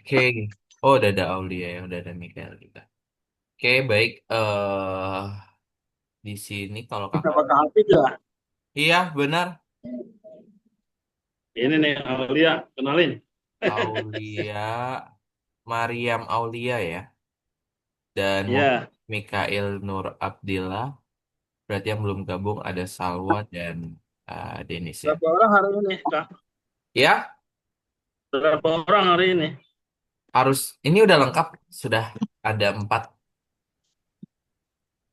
Oke. Oh, udah ada Aulia ya, udah ada Mikael juga. Oke, baik. Di sini kalau kakak, Apakah Hafid ya? iya benar. Ini nih Aulia, kenalin. Aulia, Mariam Aulia ya, dan Iya, Mikael Nur Abdillah. Berarti yang belum gabung ada Salwa dan Denis ya. berapa orang hari ini, Kak? Ya, Berapa orang hari ini? harus. Ini udah lengkap, sudah ada 4.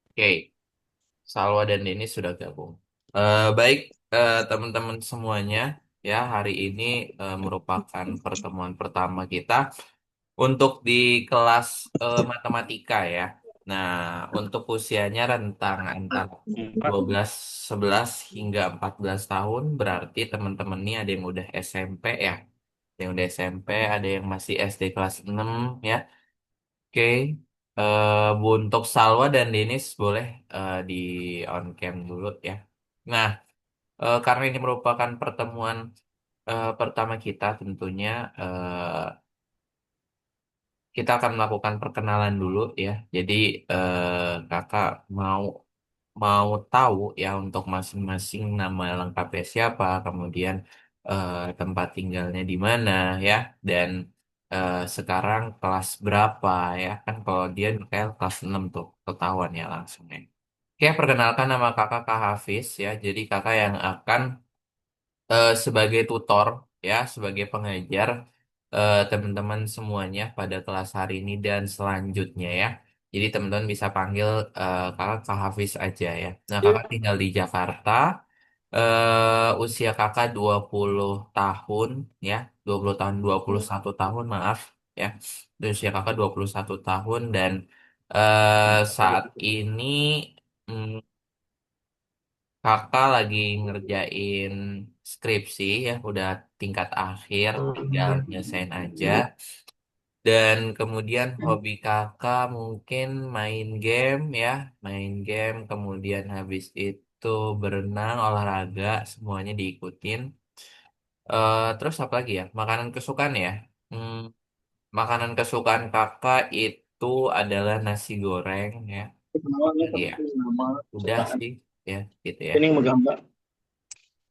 Oke, Salwa dan Denis sudah gabung. Baik, teman-teman semuanya, ya hari ini merupakan pertemuan pertama kita untuk di kelas matematika ya. Nah, untuk usianya rentang antara Empat. 12, 11 hingga 14 tahun, berarti teman-teman ini ada yang udah SMP ya. Ada yang udah SMP, ada yang masih SD kelas 6 ya. Oke, untuk Salwa dan Denis boleh di on cam dulu ya. Nah, karena ini merupakan pertemuan pertama kita tentunya kita akan melakukan perkenalan dulu ya. Jadi kakak mau mau tahu ya untuk masing-masing nama lengkapnya siapa, kemudian tempat tinggalnya di mana ya, dan sekarang kelas berapa ya. Kan kalau dia kayak kelas 6 tuh ketahuan ya langsung ya. Oke, perkenalkan nama kakak Kak Hafiz ya. Jadi kakak yang akan sebagai tutor ya, sebagai pengajar teman-teman semuanya pada kelas hari ini dan selanjutnya ya. Jadi teman-teman bisa panggil kakak Kak Hafiz aja ya. Nah, kakak tinggal di Jakarta. Usia kakak 20 tahun ya, 20 tahun, 21 tahun maaf ya. Usia kakak 21 tahun dan saat ini mm, kakak lagi ngerjain skripsi ya, udah tingkat akhir, tinggal nyelesain aja. Dan kemudian hobi kakak mungkin main game ya, main game. Kemudian habis itu berenang, olahraga, semuanya diikutin. Terus apa lagi ya? Makanan kesukaan ya. Hmm, makanan kesukaan kakak itu adalah nasi goreng ya. Namanya Lagi ya. seperti nama Udah kesukaan. sih ya, gitu ya. Ini menggambar.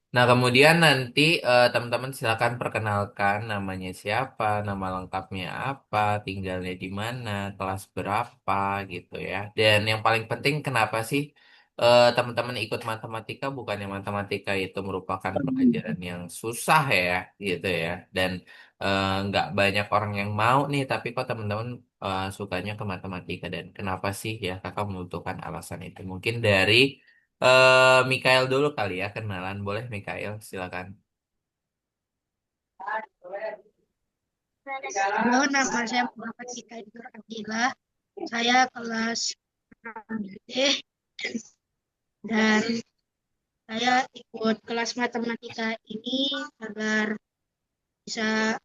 Nah, kemudian nanti teman-teman silakan perkenalkan namanya siapa, nama lengkapnya apa, tinggalnya di mana, kelas berapa gitu ya. Dan yang paling penting kenapa sih teman-teman ikut matematika, bukannya matematika itu merupakan pelajaran yang susah ya gitu ya. Dan nggak banyak orang yang mau nih, tapi kok teman-teman sukanya ke matematika dan kenapa sih ya kakak membutuhkan alasan itu. Mungkin dari Mikael dulu kali ya kenalan, boleh Mikael silakan. Halo, nama saya Muhammad Fikri Nur Abdillah. Saya kelas 6D dan saya ikut kelas matematika ini agar bisa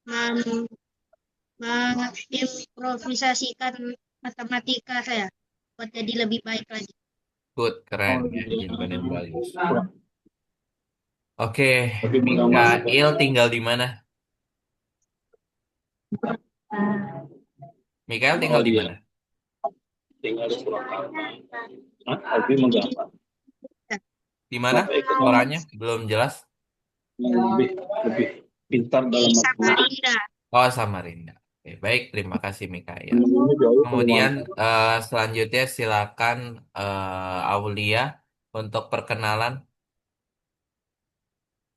mem- mengimprovisasikan matematika saya buat jadi lebih baik lagi. Good, keren Oh, ya, jawaban yang bagus. kurang. Oke, Tapi menggambar juga. Mikael tinggal di mana? Mikael tinggal Oh di dia, mana? tinggal di Purwakarta. Hah? Tapi menggambar. Di mana? Bapak ikut Suaranya belum jelas. yang lebih pintar Di dalam matematika. Samarinda. Oh, Samarinda. Oke, baik, terima kasih Mikael. Ini jauh Kemudian Kalimantan. selanjutnya silakan Aulia untuk perkenalan.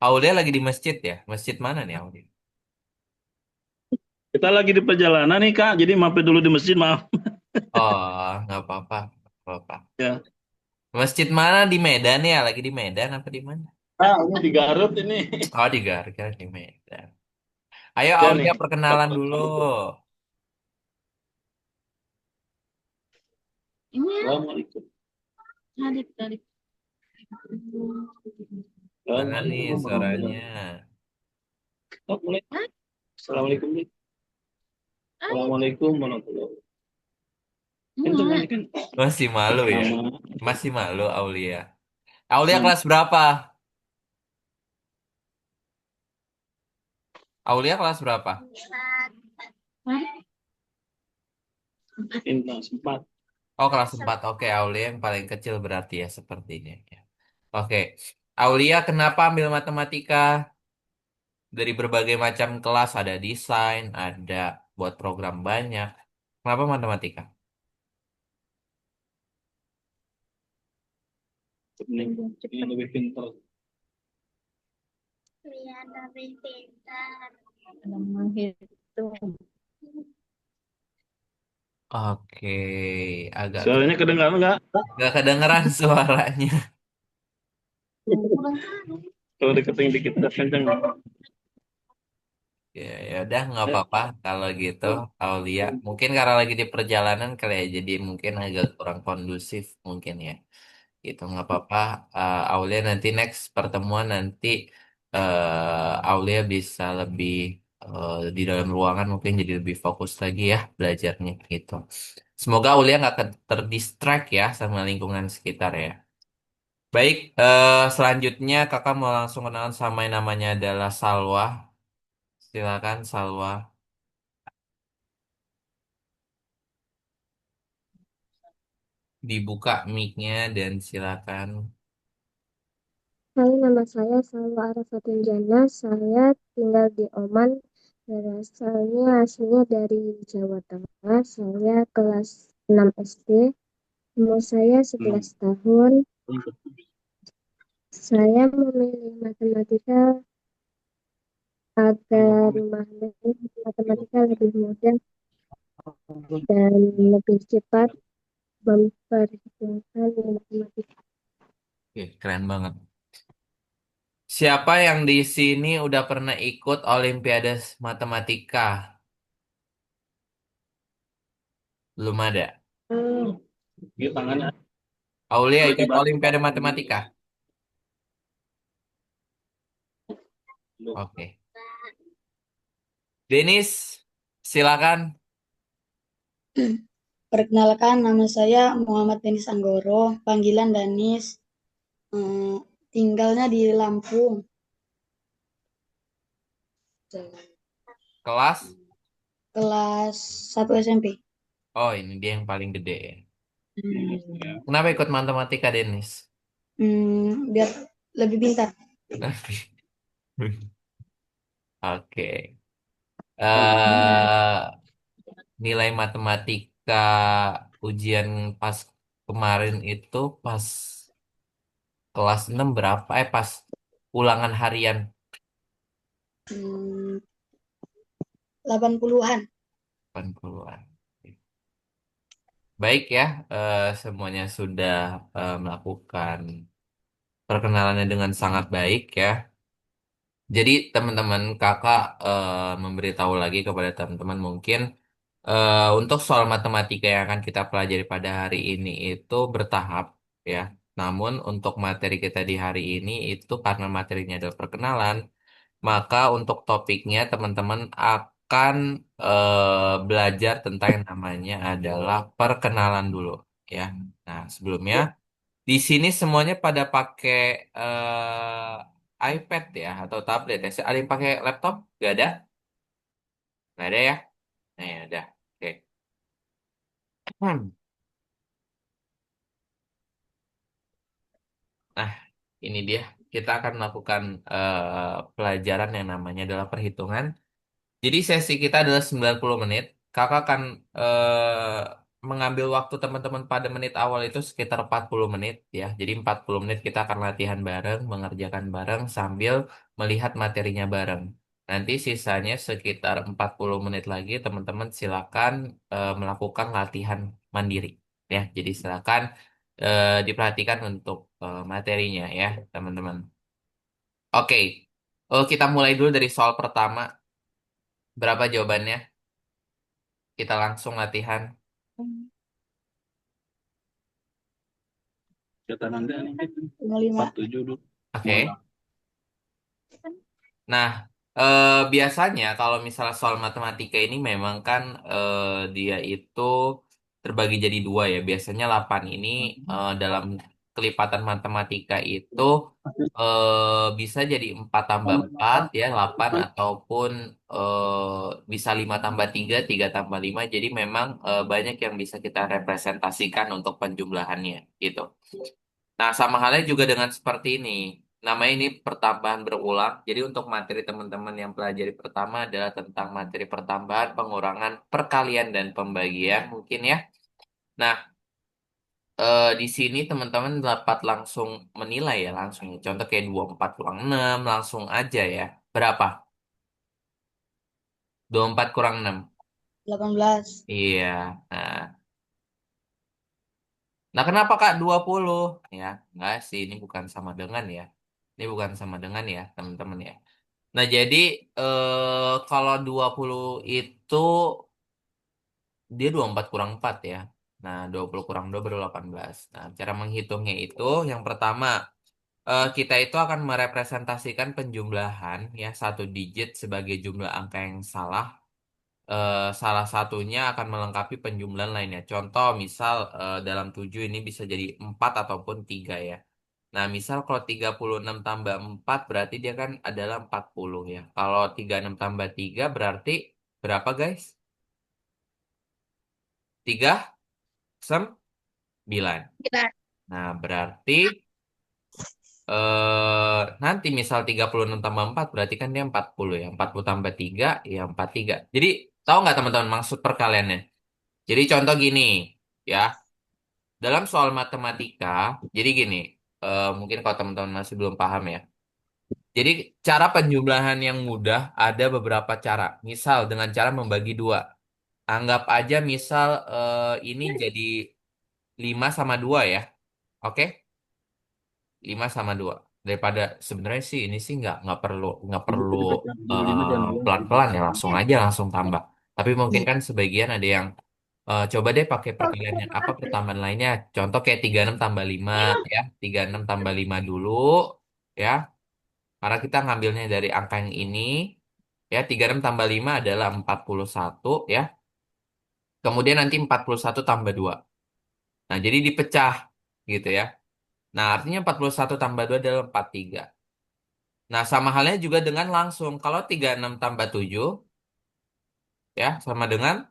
Aulia lagi di masjid ya? Masjid mana nih Aulia? Kita lagi di perjalanan nih Kak, jadi mampir dulu di masjid maaf. Oh, nggak apa-apa, nggak apa-apa. Ya. Masjid mana di Medan ya? Lagi di Medan apa di mana? Ah, ini di Garut ini. Oh, di Garut di Medan. Ayo Ya nih. Aulia perkenalan dulu. Assalamualaikum. Mana nih Assalamualaikum suaranya? warahmatullahi wabarakatuh. Oh, mulai. Assalamualaikum. Assalamualaikum warahmatullahi wabarakatuh. Itu kan kan Masih malu ya? nama Masih malu Aulia. Aulia nama kelas berapa? Aulia kelas berapa? Bintang sempat. Oh, kelas 4. Oke, Aulia yang paling kecil berarti ya sepertinya. Ya. Oke. Aulia kenapa ambil matematika? Dari berbagai macam kelas ada desain, ada buat program banyak. Kenapa matematika? Ini lebih pintar. Biar lebih pintar. Oke, agak Suaranya kedengaran nggak? nggak kedengeran suaranya. Kalau deketin dikit udah kenceng. Ya, ya udah nggak apa-apa kalau gitu, Aulia. Mungkin karena lagi di perjalanan kali ya, jadi mungkin agak kurang kondusif mungkin ya. Gitu nggak apa-apa. Aulia nanti next pertemuan nanti Aulia bisa lebih di dalam ruangan mungkin jadi lebih fokus lagi ya belajarnya gitu. Semoga Aulia nggak terdistract ya sama lingkungan sekitar ya. Baik, selanjutnya kakak mau langsung kenalan sama yang namanya adalah Salwa. Silakan Salwa, dibuka mic-nya dan silakan. Hai, nama saya Salwa Arafatun Jana. Saya tinggal di Oman. Asalnya aslinya dari Jawa Tengah. Saya kelas 6 SD. Umur saya 11 tahun. Saya memilih matematika agar memahami matematika lebih mudah dan lebih cepat memperhitungkan matematika. Oke, keren banget. Siapa yang di sini udah pernah ikut Olimpiade Matematika? Belum ada. Dia tangannya Aulia lagi ikut batuk. Olimpiade Matematika? Oke. Denis, silakan. Perkenalkan, nama saya Muhammad Denis Anggoro, panggilan Danis. Eh, Tinggalnya di Lampung. Kelas. Kelas 1 SMP. Oh, ini dia yang paling gede ya. Hmm, Kenapa ikut matematika, Denis? Biar lebih pintar. Oke. eh Nilai matematika ujian pas kemarin itu pas kelas 6 berapa? Pas ulangan harian Hmm, 80-an. 80-an. Baik ya, semuanya sudah melakukan perkenalannya dengan sangat baik ya. Jadi teman-teman kakak memberitahu lagi kepada teman-teman mungkin untuk soal matematika yang akan kita pelajari pada hari ini itu bertahap ya. Namun untuk materi kita di hari ini itu karena materinya adalah perkenalan, maka untuk topiknya teman-teman akan belajar tentang yang namanya adalah perkenalan dulu ya. Nah, sebelumnya di sini semuanya pada pakai iPad ya atau tablet ya. Ada yang pakai laptop? Gak ada? Gak ada ya? Nah, ya udah. Oke. Nah, ini dia. Kita akan melakukan pelajaran yang namanya adalah perhitungan. Jadi sesi kita adalah 90 menit. Kakak akan mengambil waktu teman-teman pada menit awal itu sekitar 40 menit ya. Jadi 40 menit kita akan latihan bareng, mengerjakan bareng sambil melihat materinya bareng. Nanti sisanya sekitar 40 menit lagi teman-teman silakan melakukan latihan mandiri ya. Jadi silakan diperhatikan untuk materinya ya, teman-teman. Oke. Kita mulai dulu dari soal pertama. Berapa jawabannya? Kita langsung latihan. Kata nanti 55. 47 dulu. Oke. Nah, biasanya kalau misalnya soal matematika ini memang kan dia itu terbagi jadi dua ya. Biasanya 8 ini dalam kelipatan matematika itu bisa jadi 4 tambah 4 ya 8 ataupun bisa 5 tambah 3 3 tambah 5. Jadi memang banyak yang bisa kita representasikan untuk penjumlahannya gitu. Nah, sama halnya juga dengan seperti ini. Namanya ini pertambahan berulang. Jadi untuk materi teman-teman yang pelajari pertama adalah tentang materi pertambahan, pengurangan, perkalian, dan pembagian mungkin ya. Nah, di sini teman-teman dapat langsung menilai ya langsung ya. Contoh kayak 24 kurang 6 langsung aja ya. Berapa? 24 kurang 6. 18. Iya. Nah, nah kenapa Kak 20? Ya, enggak sih ini bukan sama dengan ya. Ini bukan sama dengan ya, teman-teman ya. Nah, jadi kalau 20 itu dia 24 kurang 4 ya. Nah, 20 kurang 2 baru 18. Nah, cara menghitungnya itu yang pertama kita itu akan merepresentasikan penjumlahan ya satu digit sebagai jumlah angka yang salah. Salah satunya akan melengkapi penjumlahan lainnya. Contoh misal dalam 7 ini bisa jadi 4 ataupun 3 ya. Nah, misal kalau 36 tambah 4 berarti dia kan adalah 40 ya. Kalau 36 tambah 3 berarti berapa guys? 39. Kita Nah, berarti nanti misal 36 tambah 4 berarti kan dia 40 ya. 40 tambah 3 ya 43. Jadi tahu nggak teman-teman maksud perkaliannya? Jadi contoh gini ya. Dalam soal matematika, jadi gini, mungkin kalau teman-teman masih belum paham ya. Jadi cara penjumlahan yang mudah ada beberapa cara. Misal dengan cara membagi dua. Anggap aja misal ini jadi 5 sama 2 ya. Oke? 5 sama 2. Daripada sebenarnya sih ini sih nggak perlu pelan-pelan ya langsung aja langsung tambah. Tapi mungkin kan sebagian ada yang coba deh pakai perkalian yang apa pertambahan lainnya. Contoh kayak 36 tambah 5 ya. 36 tambah 5 dulu ya. Karena kita ngambilnya dari angka yang ini ya 36 tambah 5 adalah 41 ya. Kemudian nanti 41 tambah 2. Nah, jadi dipecah gitu ya. Nah, artinya 41 tambah 2 adalah 43. Nah, sama halnya juga dengan langsung. Kalau 36 tambah 7 ya sama dengan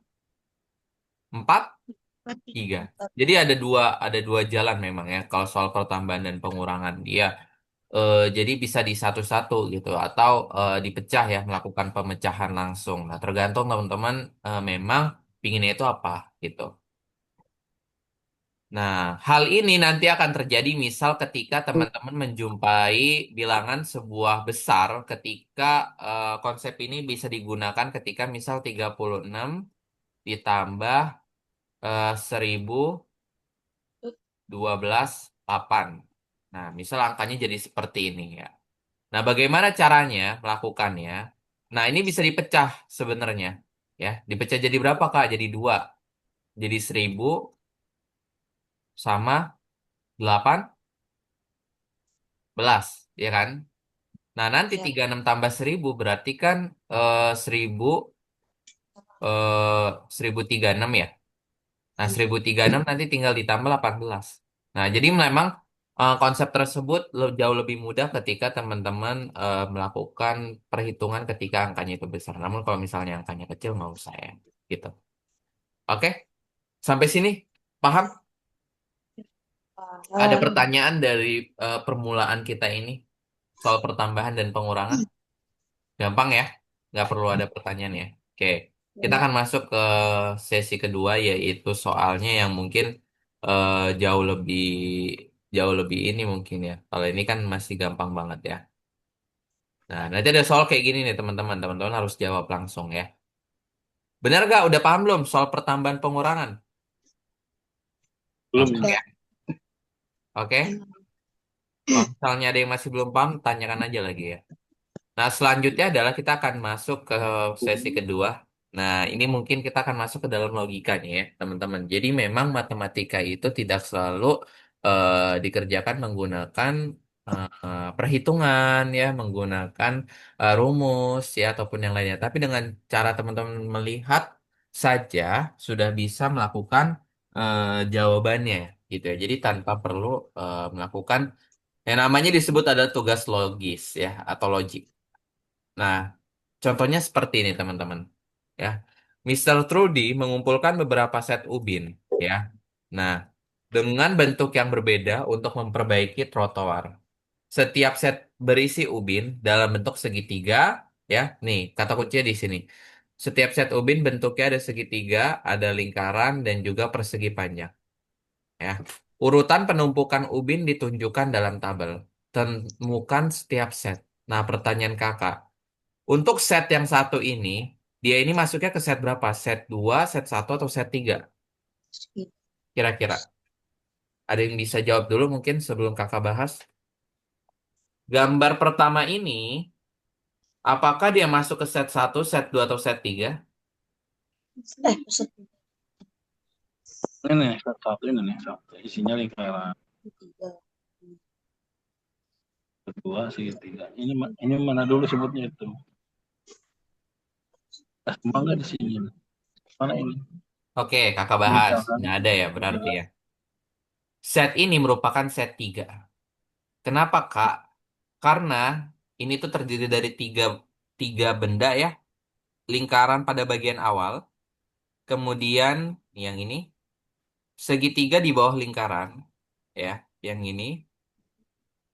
43. Jadi ada dua jalan memang ya kalau soal pertambahan dan pengurangan dia. Jadi bisa di satu-satu gitu atau dipecah ya melakukan pemecahan langsung. Nah, tergantung teman-teman memang pinginnya itu apa gitu. Nah, hal ini nanti akan terjadi misal ketika teman-teman menjumpai bilangan sebuah besar ketika konsep ini bisa digunakan ketika misal 36 ditambah 1012 8. Nah, misal angkanya jadi seperti ini ya. Nah, bagaimana caranya melakukannya? Nah, ini bisa dipecah sebenarnya. Ya, dipecah jadi berapa, Kak? Jadi 2. Jadi 1000 sama 18, ya kan? Nah, nanti Ya. 36 tambah 1000 berarti kan 1000 1036 ya. Nah, 1036 nanti tinggal ditambah 18. Nah, jadi memang konsep tersebut jauh lebih mudah ketika teman-teman melakukan perhitungan ketika angkanya itu besar. Namun kalau misalnya angkanya kecil, nggak usah ya. Gitu. Oke, sampai sini paham? Ada Paham. pertanyaan dari permulaan kita ini soal pertambahan dan pengurangan? Gampang ya? Nggak perlu ada pertanyaan ya. Oke, kita Ya. akan masuk ke sesi kedua yaitu soalnya yang mungkin eh, jauh lebih jauh lebih ini mungkin ya. Kalau ini kan masih gampang banget ya. Nah, nanti ada soal kayak gini nih teman-teman. Teman-teman harus jawab langsung ya. Benar gak? Udah paham belum soal pertambahan pengurangan? Belum. Langsung ya. Oke. Kalau misalnya ada yang masih belum paham, tanyakan aja lagi ya. Nah, selanjutnya adalah kita akan masuk ke sesi kedua. Nah, ini mungkin kita akan masuk ke dalam logikanya ya, teman-teman. Jadi memang matematika itu tidak selalu dikerjakan menggunakan perhitungan ya, menggunakan rumus ya ataupun yang lainnya. Tapi dengan cara teman-teman melihat saja sudah bisa melakukan jawabannya gitu ya. Jadi tanpa perlu melakukan yang namanya disebut ada tugas logis ya atau logik. Nah, contohnya seperti ini teman-teman ya. Mister Trudy mengumpulkan beberapa set ubin ya. Nah, dengan bentuk yang berbeda untuk memperbaiki trotoar. Setiap set berisi ubin dalam bentuk segitiga ya. Nih, kata kuncinya di sini. Setiap set ubin bentuknya ada segitiga, ada lingkaran dan juga persegi panjang ya. Urutan penumpukan ubin ditunjukkan dalam tabel. Temukan setiap set. Nah, pertanyaan kakak. Untuk set yang satu ini, dia ini masuknya ke set berapa? Set 2, set satu atau set 3? Kira-kira. Ada yang bisa jawab dulu mungkin sebelum kakak bahas? Gambar pertama ini, apakah dia masuk ke set satu, set 2 atau set 3? Set Ini nih, satu ini nih, satu. Isinya lingkaran. tiga. Kedua, segitiga. Ini mana dulu sebutnya itu? Semua nggak di sini. Mana ini? Oke, kakak bahas. Lingkaran. Nggak ada ya berarti ya. Set ini merupakan set 3. Kenapa, Kak? Karena ini tuh terdiri dari tiga benda ya. Lingkaran pada bagian awal. Kemudian yang ini. Segitiga di bawah lingkaran. Ya, yang ini.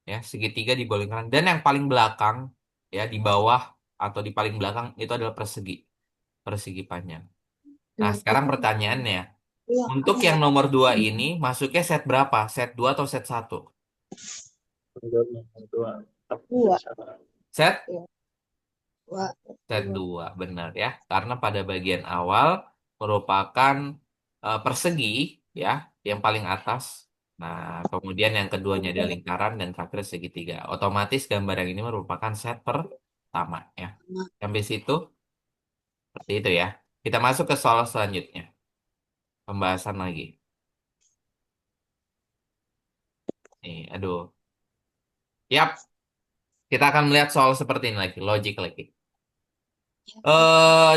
Ya, segitiga di bawah lingkaran. Dan yang paling belakang. Ya, di bawah atau di paling belakang itu adalah persegi. Persegi panjang. Nah, sekarang pertanyaannya. Iya, Untuk yang nomor 2 ini masuknya set berapa? Set 2 atau set satu? Dua. dua. Set? Dua. Set 2, benar ya. Karena pada bagian awal merupakan persegi ya, yang paling atas. Nah, kemudian yang keduanya ada lingkaran dan terakhir segitiga. Otomatis gambar yang ini merupakan set pertama ya. Sampai situ seperti itu ya. Kita masuk ke soal selanjutnya. Pembahasan lagi. Nih, aduh. Yap, kita akan melihat soal seperti ini lagi, logik lagi.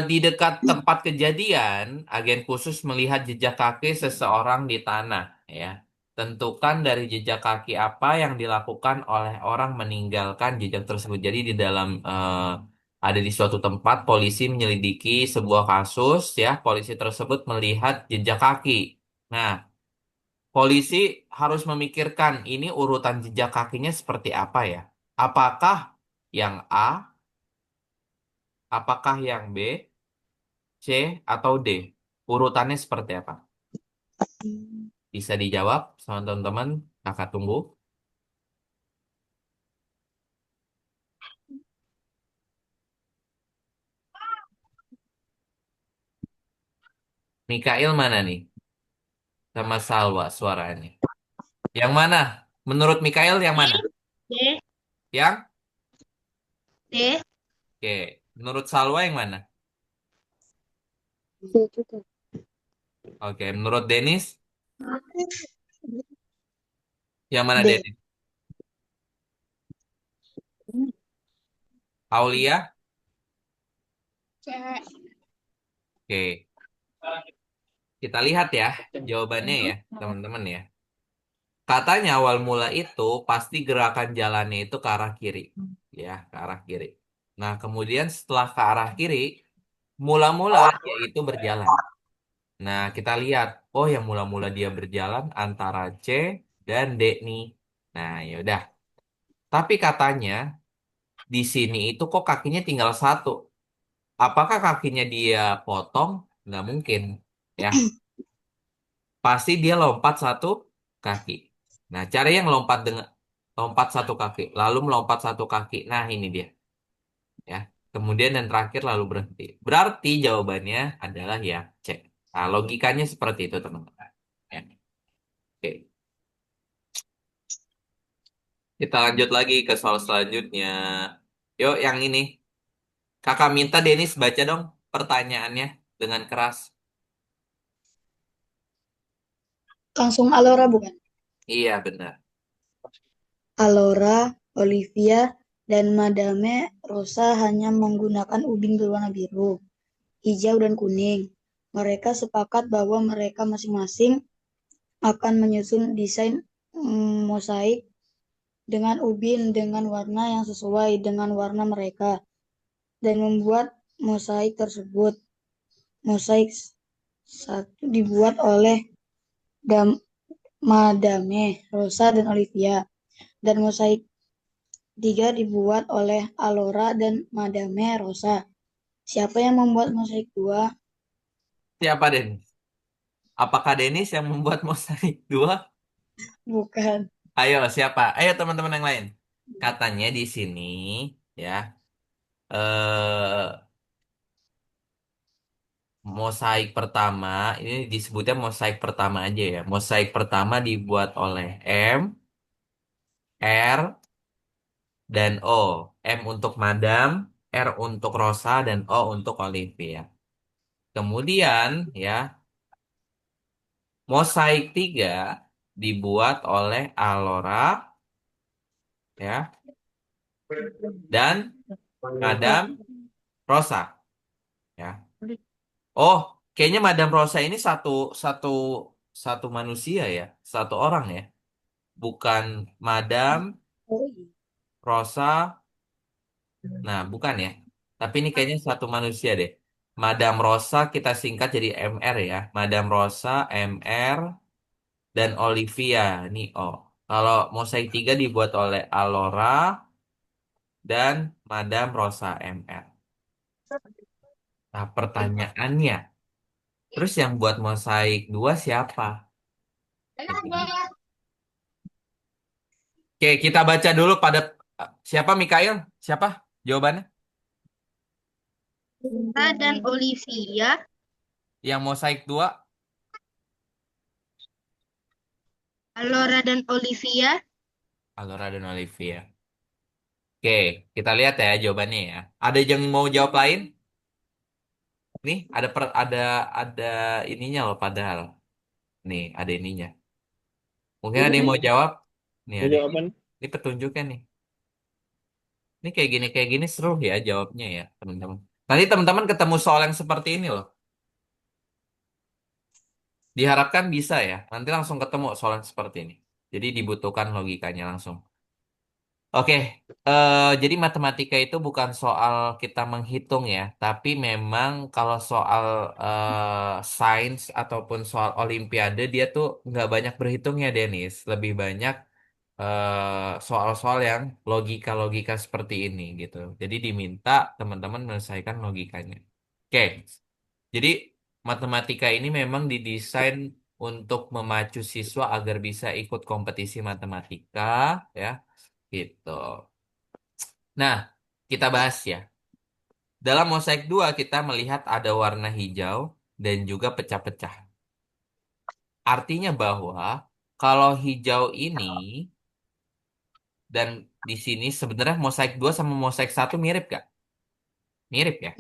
Di dekat tempat kejadian, agen khusus melihat jejak kaki seseorang di tanah, ya. Tentukan dari jejak kaki apa yang dilakukan oleh orang meninggalkan jejak tersebut. Jadi di dalam ada di suatu tempat, polisi menyelidiki sebuah kasus, ya. Polisi tersebut melihat jejak kaki. Nah, polisi harus memikirkan ini urutan jejak kakinya seperti apa ya? Apakah yang A, apakah yang B, C atau D? Urutannya seperti apa? Bisa dijawab sama teman-teman? Kakak tunggu. Mikail mana nih? Sama Salwa suaranya. Yang mana? Menurut Mikail yang mana? D, Yang? D, Oke. Menurut Salwa yang mana? C juga. Oke. Menurut Denis? Yang mana D. Denis? Aulia? C. Oke. Kita lihat ya jawabannya ya teman-teman ya. Katanya awal mula itu pasti gerakan jalannya itu ke arah kiri. Ya, ke arah kiri. Nah, kemudian setelah ke arah kiri, mula-mula dia itu berjalan. Nah, kita lihat, oh yang mula-mula dia berjalan antara C dan D nih. Nah, ya udah. Tapi katanya di sini itu kok kakinya tinggal satu. Apakah kakinya dia potong? Nggak mungkin. Ya, pasti dia lompat satu kaki. Nah, cara yang lompat dengan lompat satu kaki, lalu melompat satu kaki. Nah, ini dia. Ya. Kemudian yang terakhir lalu berhenti. Berarti jawabannya adalah ya C. Nah, logikanya seperti itu, teman-teman. Ya. Oke. Kita lanjut lagi ke soal selanjutnya. Yuk, yang ini. Kakak minta Denis baca dong pertanyaannya dengan keras. Langsung Alora bukan? Iya, benar. Alora, Olivia, dan Madame Rosa hanya menggunakan ubin berwarna biru, hijau, dan kuning. Mereka sepakat bahwa mereka masing-masing akan menyusun desain mosaik dengan ubin dengan warna yang sesuai dengan warna mereka dan membuat mosaik tersebut. Mosaik satu dibuat oleh Madame, Rosa, dan Olivia. Dan mosaik 3 dibuat oleh Alora dan Madame Rosa. Siapa yang membuat mosaik 2? Siapa Denis? Apakah Denis yang membuat mosaik 2? Bukan. Ayo, siapa? Ayo teman-teman yang lain. Katanya di sini ya, eh mosaik pertama ini disebutnya mosaik pertama aja ya. Mosaik pertama dibuat oleh M, R, dan O. M untuk Madam, R untuk Rosa, dan O untuk Olivia. Kemudian ya, mosaik 3 dibuat oleh Alora ya dan Madam Rosa ya. Oh, kayaknya Madam Rosa ini satu satu satu manusia ya, satu orang ya. Bukan Madam Oh iya. Rosa. Nah, bukan ya. Tapi ini kayaknya satu manusia deh. Madam Rosa kita singkat jadi MR ya. Madam Rosa, MR, dan Olivia. Ini O. Kalau mosaik 3 dibuat oleh Alora dan Madam Rosa MR. Nah, pertanyaannya. Terus yang buat mosaik 2 siapa? Gitu. Oke, kita baca dulu pada siapa Mikael? Siapa jawabannya? Rosa dan Olivia. Yang mosaik 2, Alora dan Olivia. Alora dan Olivia. Oke, kita lihat ya jawabannya ya. Ada yang mau jawab lain? Nih, ada ininya loh padahal. Nih, ada ininya. Mungkin ada yang mau jawab? Nih Mau ada. jawab apa nih? Ini petunjuknya nih. Ini kayak gini seru ya jawabnya ya, teman-teman. Nanti teman-teman ketemu soal yang seperti ini loh. Diharapkan bisa ya. Nanti langsung ketemu soal yang seperti ini. Jadi dibutuhkan logikanya langsung. Oke, jadi matematika itu bukan soal kita menghitung ya, tapi memang kalau soal sains ataupun soal olimpiade dia tuh nggak banyak berhitungnya, Denis. Lebih banyak soal-soal yang logika-logika seperti ini gitu. Jadi diminta teman-teman menyelesaikan logikanya. Oke, jadi matematika ini memang didesain untuk memacu siswa agar bisa ikut kompetisi matematika, ya, gitu. Nah, kita bahas ya. Dalam mosaik 2 kita melihat ada warna hijau dan juga pecah-pecah. Artinya bahwa kalau hijau ini dan di sini sebenarnya mosaik 2 sama mosaik 1 mirip gak? Mirip ya.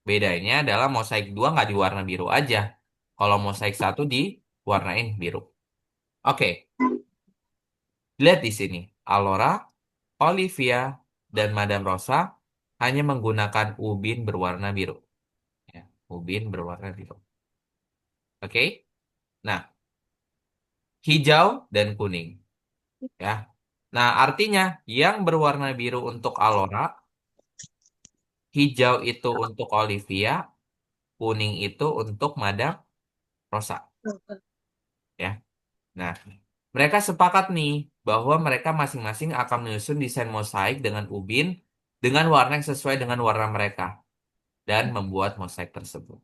Bedanya adalah mosaik 2 nggak diwarna biru aja. Kalau mosaik 1 diwarnain biru. Oke, lihat di sini. Alora, Olivia, dan Madam Rosa hanya menggunakan ubin berwarna biru. Ya, ubin berwarna biru. Oke. Nah, hijau dan kuning. Ya. Nah, artinya yang berwarna biru untuk Alora, hijau itu untuk Olivia, kuning itu untuk Madam Rosa. Ya. Nah, mereka sepakat nih bahwa mereka masing-masing akan menyusun desain mosaik dengan ubin dengan warna yang sesuai dengan warna mereka dan membuat mosaik tersebut.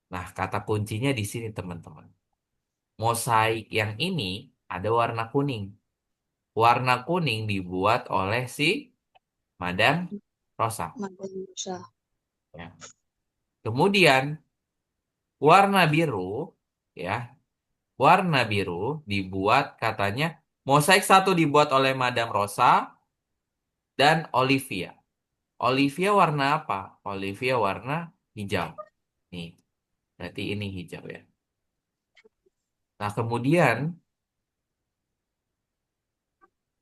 Nah, kata kuncinya di sini, teman-teman. Mosaik yang ini ada warna kuning. Warna kuning dibuat oleh si Madam Rosa. Madame Rosa. Ya. Kemudian warna biru, ya, warna biru dibuat katanya mosaik satu dibuat oleh Madam Rosa dan Olivia. Olivia warna apa? Olivia warna hijau. Nih, berarti ini hijau ya. Nah, kemudian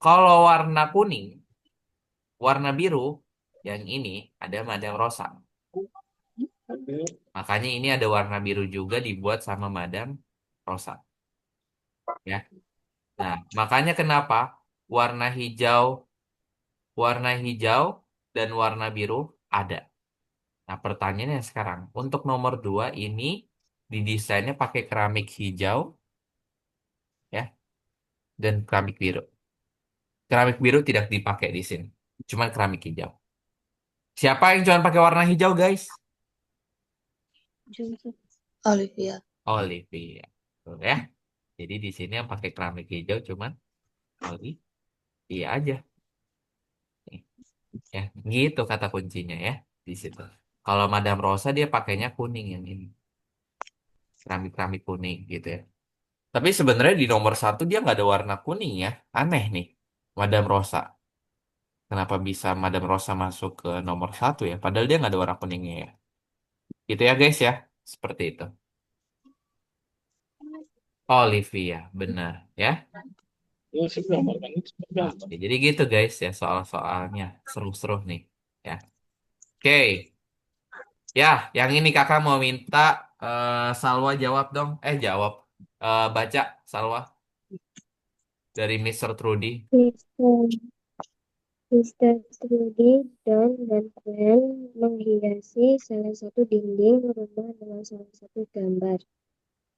kalau warna kuning, warna biru, yang ini ada Madam Rosa. Makanya ini ada warna biru juga dibuat sama Madam Rosa. Ya. Nah, makanya kenapa warna hijau, warna hijau dan warna biru ada. Nah, pertanyaannya sekarang, untuk nomor 2 ini didesainnya pakai keramik hijau ya dan keramik biru. Keramik biru tidak dipakai di sini, cuma keramik hijau. Siapa yang cuma pakai warna hijau, guys? Olivia. Olivia. Tuh, ya. Jadi di sini yang pakai keramik hijau cuma Olivia aja. Nih, ya, gitu kata kuncinya ya di situ. Kalau Madame Rosa dia pakainya kuning yang ini, keramik-keramik kuning gitu ya. Tapi sebenarnya di nomor 1 dia nggak ada warna kuning ya. Aneh nih, Madame Rosa. Kenapa bisa Madame Rosa masuk ke nomor 1 ya? Padahal dia nggak ada warna kuningnya ya. Gitu ya guys ya. Seperti itu. Olivia, benar ya. Ya, saya gambar kan itu gambar. Oke, jadi gitu guys ya soal-soalnya. Seru-seru nih. Ya. Oke. Ya, yang ini kakak mau minta Salwa jawab dong. Jawab. Baca Salwa dari Mister Trudy. Mr. Trudy, Don, dan Gwen menghiasi salah satu dinding rumah dengan salah satu gambar,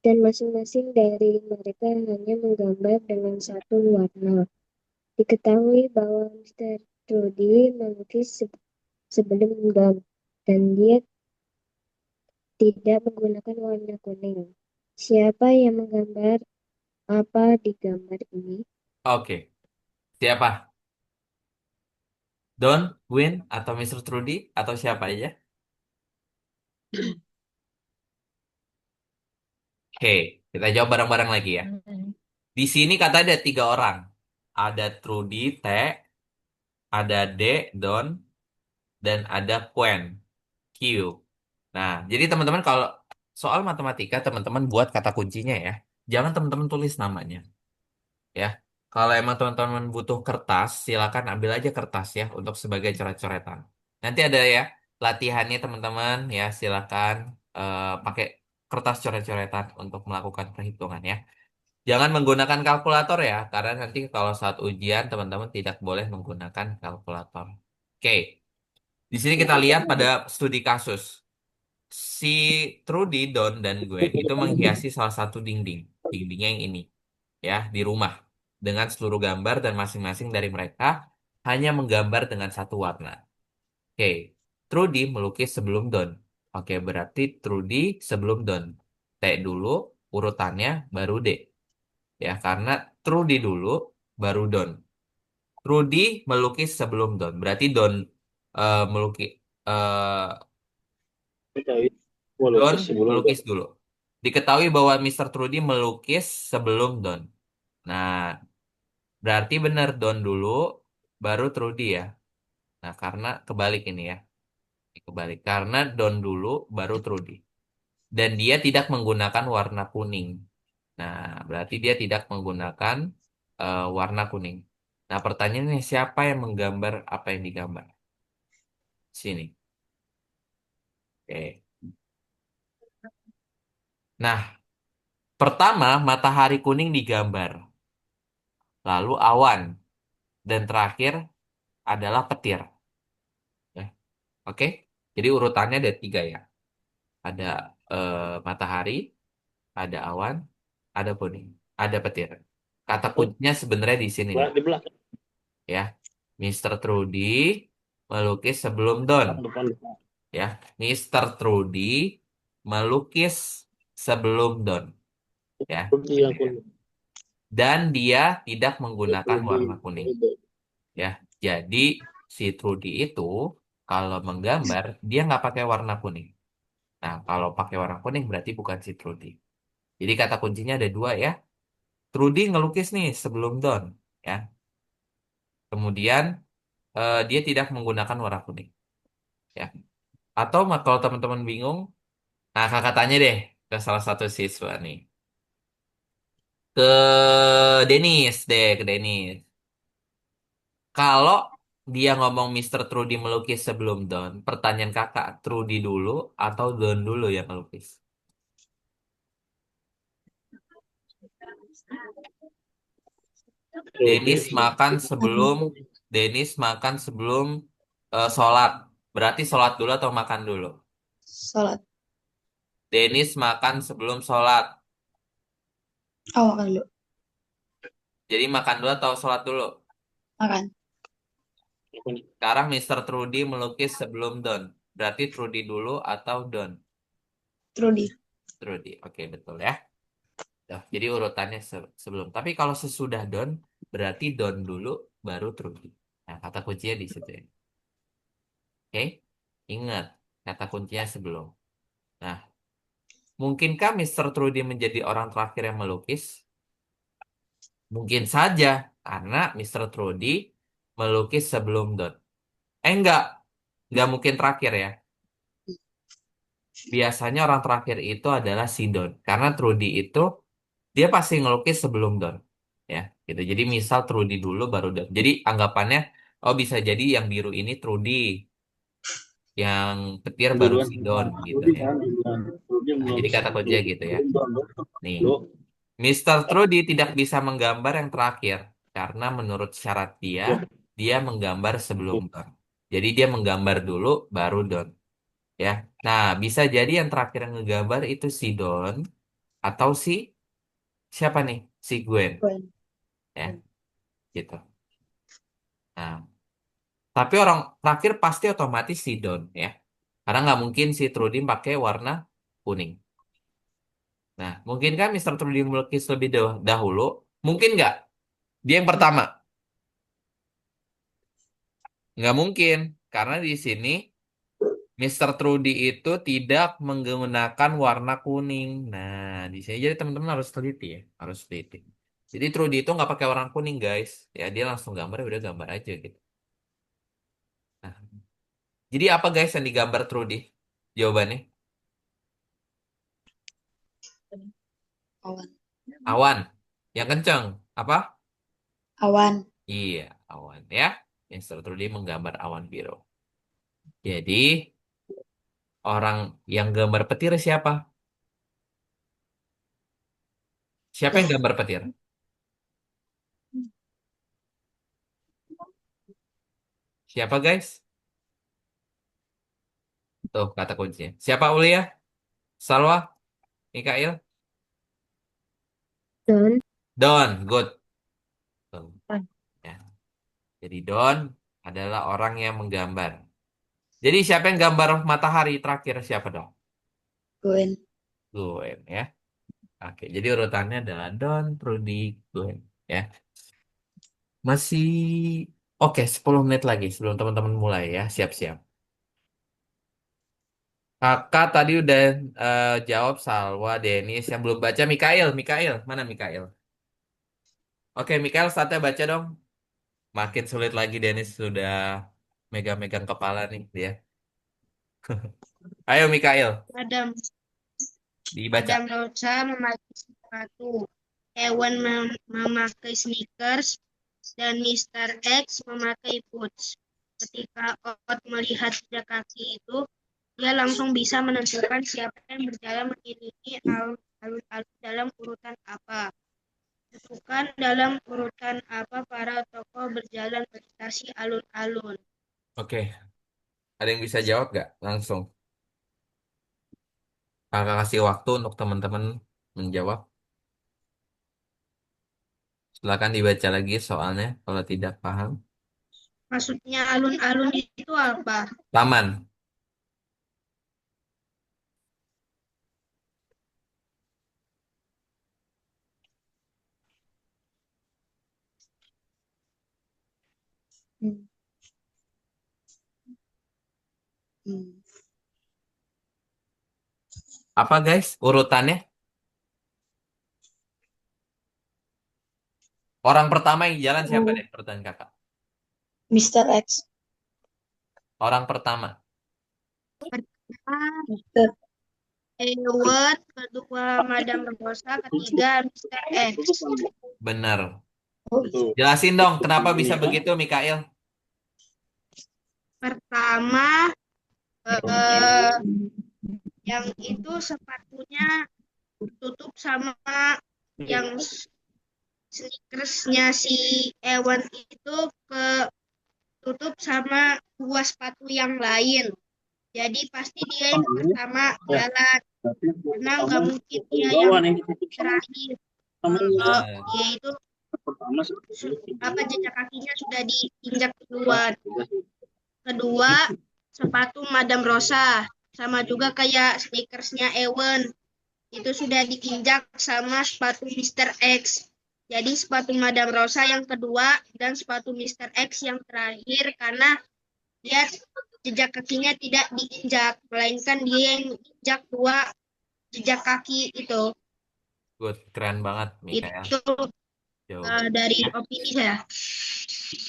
dan masing-masing dari mereka hanya menggambar dengan satu warna. Diketahui bahwa Mr. Trudy melukis sebelum Don, dan dia tidak menggunakan warna kuning. Siapa yang menggambar apa di gambar ini? Oke. Siapa? Don, Win, atau Mister Trudy, atau siapa aja? Oke, kita jawab bareng-bareng lagi ya. Di sini kata ada 3 orang. Ada Trudy, T, ada D, Don, dan ada Quen, Q. Nah, jadi teman-teman kalau soal matematika, teman-teman buat kata kuncinya ya. Jangan teman-teman tulis namanya. Ya, kalau emang teman-teman butuh kertas, silakan ambil aja kertas ya untuk sebagai coret-coretan. Nanti ada ya latihannya teman-teman ya, silakan pakai kertas coret-coretan untuk melakukan perhitungan ya. Jangan menggunakan kalkulator ya, karena nanti kalau saat ujian teman-teman tidak boleh menggunakan kalkulator. Oke, di sini kita lihat pada studi kasus. Si Trudy, Don, dan Gwen itu menghiasi salah satu dinding. Dindingnya yang ini ya di rumah dengan seluruh gambar dan masing-masing dari mereka hanya menggambar dengan satu warna. Oke, Trudy melukis sebelum Don. Oke, berarti Trudy sebelum Don. T dulu urutannya baru D. Ya, karena Trudy dulu baru Don. Trudy melukis sebelum Don. Berarti Don melukis Ketahui Don melukis sebelum melukis dulu. Diketahui bahwa Mister Trudy melukis sebelum Don. Nah, berarti benar Don dulu, baru Trudy ya. Nah, karena kebalik ini ya. Kebalik. Karena Don dulu, baru Trudy. Dan dia tidak menggunakan warna kuning. Nah, berarti dia tidak menggunakan warna kuning. Nah, pertanyaannya siapa yang menggambar apa yang digambar? Sini. Oke. Nah, pertama matahari kuning digambar. Lalu awan. Dan terakhir adalah petir. Ya. Oke. Jadi urutannya ada 3 ya. Ada matahari, ada awan, ada kuning, ada petir. Kata kuncinya sebenarnya di sini nih, di belakang ya. Mister Trudy melukis sebelum Don, depan depan. ya. Mister Trudy melukis sebelum Don, ya. Seperti Gitu yang ya. kuning. Dan dia tidak menggunakan warna kuning, Itu. ya. Jadi si Trudy itu kalau menggambar dia nggak pakai warna kuning. Nah, kalau pakai warna kuning berarti bukan si Trudy. Jadi kata kuncinya ada 2 ya. Trudy ngelukis nih sebelum Don, ya. Kemudian dia tidak menggunakan warna kuning, ya. Atau kalau teman-teman bingung, nah kakak tanya deh ke salah satu siswa nih, ke Denis deh, ke Denis. Kalau dia ngomong Mister Trudy melukis sebelum Don, pertanyaan kakak, Trudy dulu atau Don dulu yang melukis? Denis makan sebelum Denis makan sebelum sholat. Berarti sholat dulu atau makan dulu? Sholat. Denis makan sebelum sholat. Oh, makan dulu. Jadi makan dulu atau sholat dulu? Makan. Sekarang Mr. Trudy melukis sebelum Don. Berarti Trudy dulu atau Don? Trudy. Trudy. Oke, betul ya. Tuh, jadi urutannya sebelum. Tapi kalau sesudah Don, berarti Don dulu, baru Trudy. Nah, kata kuncinya di situ ya. Oke? Ingat, kata kuncinya sebelum. Nah, mungkinkah Mr. Trudy menjadi orang terakhir yang melukis? Mungkin saja, karena Mr. Trudy melukis sebelum Don. Enggak. Enggak mungkin terakhir ya. Biasanya orang terakhir itu adalah si Don. Karena Trudy itu, dia pasti ngelukis sebelum Don. Ya, gitu. Jadi misal Trudy dulu baru Don. Jadi anggapannya, oh bisa jadi yang biru ini Trudy. Yang petir baru Duluan. si Don gitu Rudy ya. kan duluan. Rudy Nah, jadi melukis kata kuncinya dulu. gitu ya. Nih, Lo, Mr. Trudy tidak bisa menggambar yang terakhir karena menurut syarat dia, lo, dia menggambar sebelum lo. Don. Jadi dia menggambar dulu baru Don, ya. Nah, bisa jadi yang terakhir yang ngegambar itu si Don atau si siapa nih? Si Gwen, Gwen. ya, gitu. Nah, tapi orang terakhir pasti otomatis si Don, ya. Karena nggak mungkin si Trudy pakai warna kuning. Nah, mungkin kan Mr. Trudy melukis lebih dahulu? Mungkin nggak? Dia yang pertama. Nggak mungkin, karena di sini Mr. Trudy itu tidak menggunakan warna kuning. Nah, di sini jadi teman-teman harus teliti ya, harus teliti. Jadi Trudy itu nggak pakai warna kuning, guys. Ya, dia langsung gambar, ya udah gambar aja gitu. Nah, jadi apa guys yang digambar Trudy? Jawabannya? Awan. Awan. Yang kenceng. Apa? Awan. Iya, awan ya. Mr. Trudy menggambar awan biru. Jadi, orang yang gambar petir siapa? Siapa yang Lah. gambar petir? Siapa guys? Tuh kata kuncinya. Siapa Ulia? Salwa? Mikael? Don, Don, good. Tuh, ya. Jadi Don adalah orang yang menggambar. Jadi siapa yang gambar matahari terakhir siapa dong? Gwen. Gwen ya. Oke, jadi urutannya adalah Don, Trudy, Gwen ya. Masih oke, 10 menit lagi sebelum teman-teman mulai ya. Siap-siap. Kakak tadi udah jawab Salwa, Denis. Yang belum baca Mikael. Mikael, mana Mikael? Oke, Mikael saatnya baca dong. Makin sulit lagi Denis sudah megang-megang kepala nih dia. Ayo Mikael, Adam, dibaca. Adam Rosa memakai sepatu. Ewan memakai sneakers dan Mr. X memakai boots. Ketika Ot melihat jejak kaki itu, dia langsung bisa menentukan siapa yang berjalan mengiringi alun-alun dalam urutan apa. Tentukan dalam urutan apa para tokoh berjalan melintasi alun-alun. Oke, ada yang bisa jawab nggak? Langsung. Kakak kasih waktu untuk teman-teman menjawab. Silakan dibaca lagi soalnya kalau tidak paham. Maksudnya alun-alun itu apa? Taman. Hmm. Hmm. Apa guys urutannya? Orang pertama yang jalan siapa deh? Pertanyaan kakak. Mr. X. Orang pertama. Pertama, Mr. Ewet, kedua Madam Rosa, ketiga Mr. X. Benar. Oh, Tuh. Jelasin dong kenapa Ini bisa kan? begitu Mikael? Pertama, yang itu sepatunya tutup sama yang sneakersnya si Ewan itu ketutup sama dua sepatu yang lain. Jadi pasti dia yang pertama Ya, jalan, berarti yang karena pertama nggak mungkin yang dia yang bawah nih ditutup sama terakhir. temennya. Dia itu Pertama seperti apa itu. jejak kakinya sudah diinjak Nah, duluan. Kedua, sepatu Madam Rosa, sama juga kayak sneakersnya Ewan. Itu sudah diinjak sama sepatu Mister X. Jadi sepatu Madam Rosa yang kedua dan sepatu Mister X yang terakhir karena dia jejak kakinya tidak diinjak, melainkan dia yang injak dua jejak kaki itu. Good, keren banget, Mikael. Itu Jawaban. dari opini saya.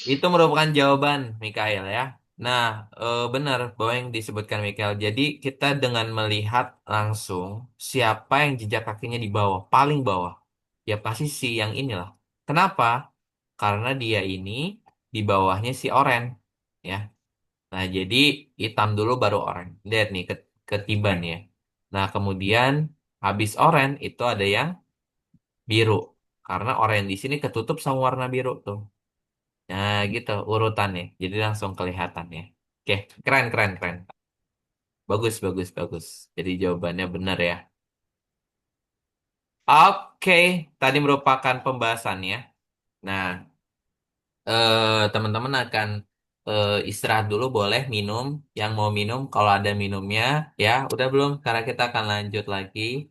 Itu merupakan jawaban, Mikael ya. Nah, benar bahwa yang disebutkan Mikael. Jadi kita dengan melihat langsung siapa yang jejak kakinya di bawah, paling bawah, ya pasti si yang inilah. Kenapa? Karena dia ini di bawahnya si oren, ya. Nah, jadi hitam dulu baru oren. Lihat nih ketiban ya. Nah, kemudian habis oren itu ada yang biru. Karena oren di sini ketutup sama warna biru tuh. Nah, gitu urutannya. Jadi langsung kelihatan ya. Oke, keren, keren, keren. Bagus, bagus, bagus. Jadi jawabannya benar ya. Oke, tadi merupakan pembahasannya. Nah, teman-teman akan istirahat dulu, boleh minum. Yang mau minum, kalau ada minumnya, ya udah belum? Karena kita akan lanjut lagi,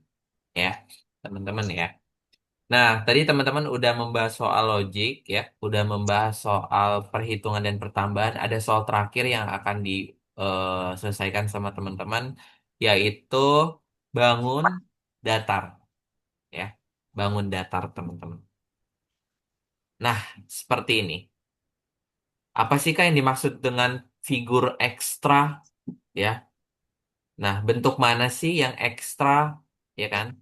ya, teman-teman ya. Nah, tadi teman-teman udah membahas soal logik ya, udah membahas soal perhitungan dan pertambahan. Ada soal terakhir yang akan diselesaikan sama teman-teman, yaitu bangun datar ya. Bangun datar, teman-teman. Nah, seperti ini. Apa sih Kak yang dimaksud dengan figur ekstra ya? Nah, bentuk mana sih yang ekstra ya kan?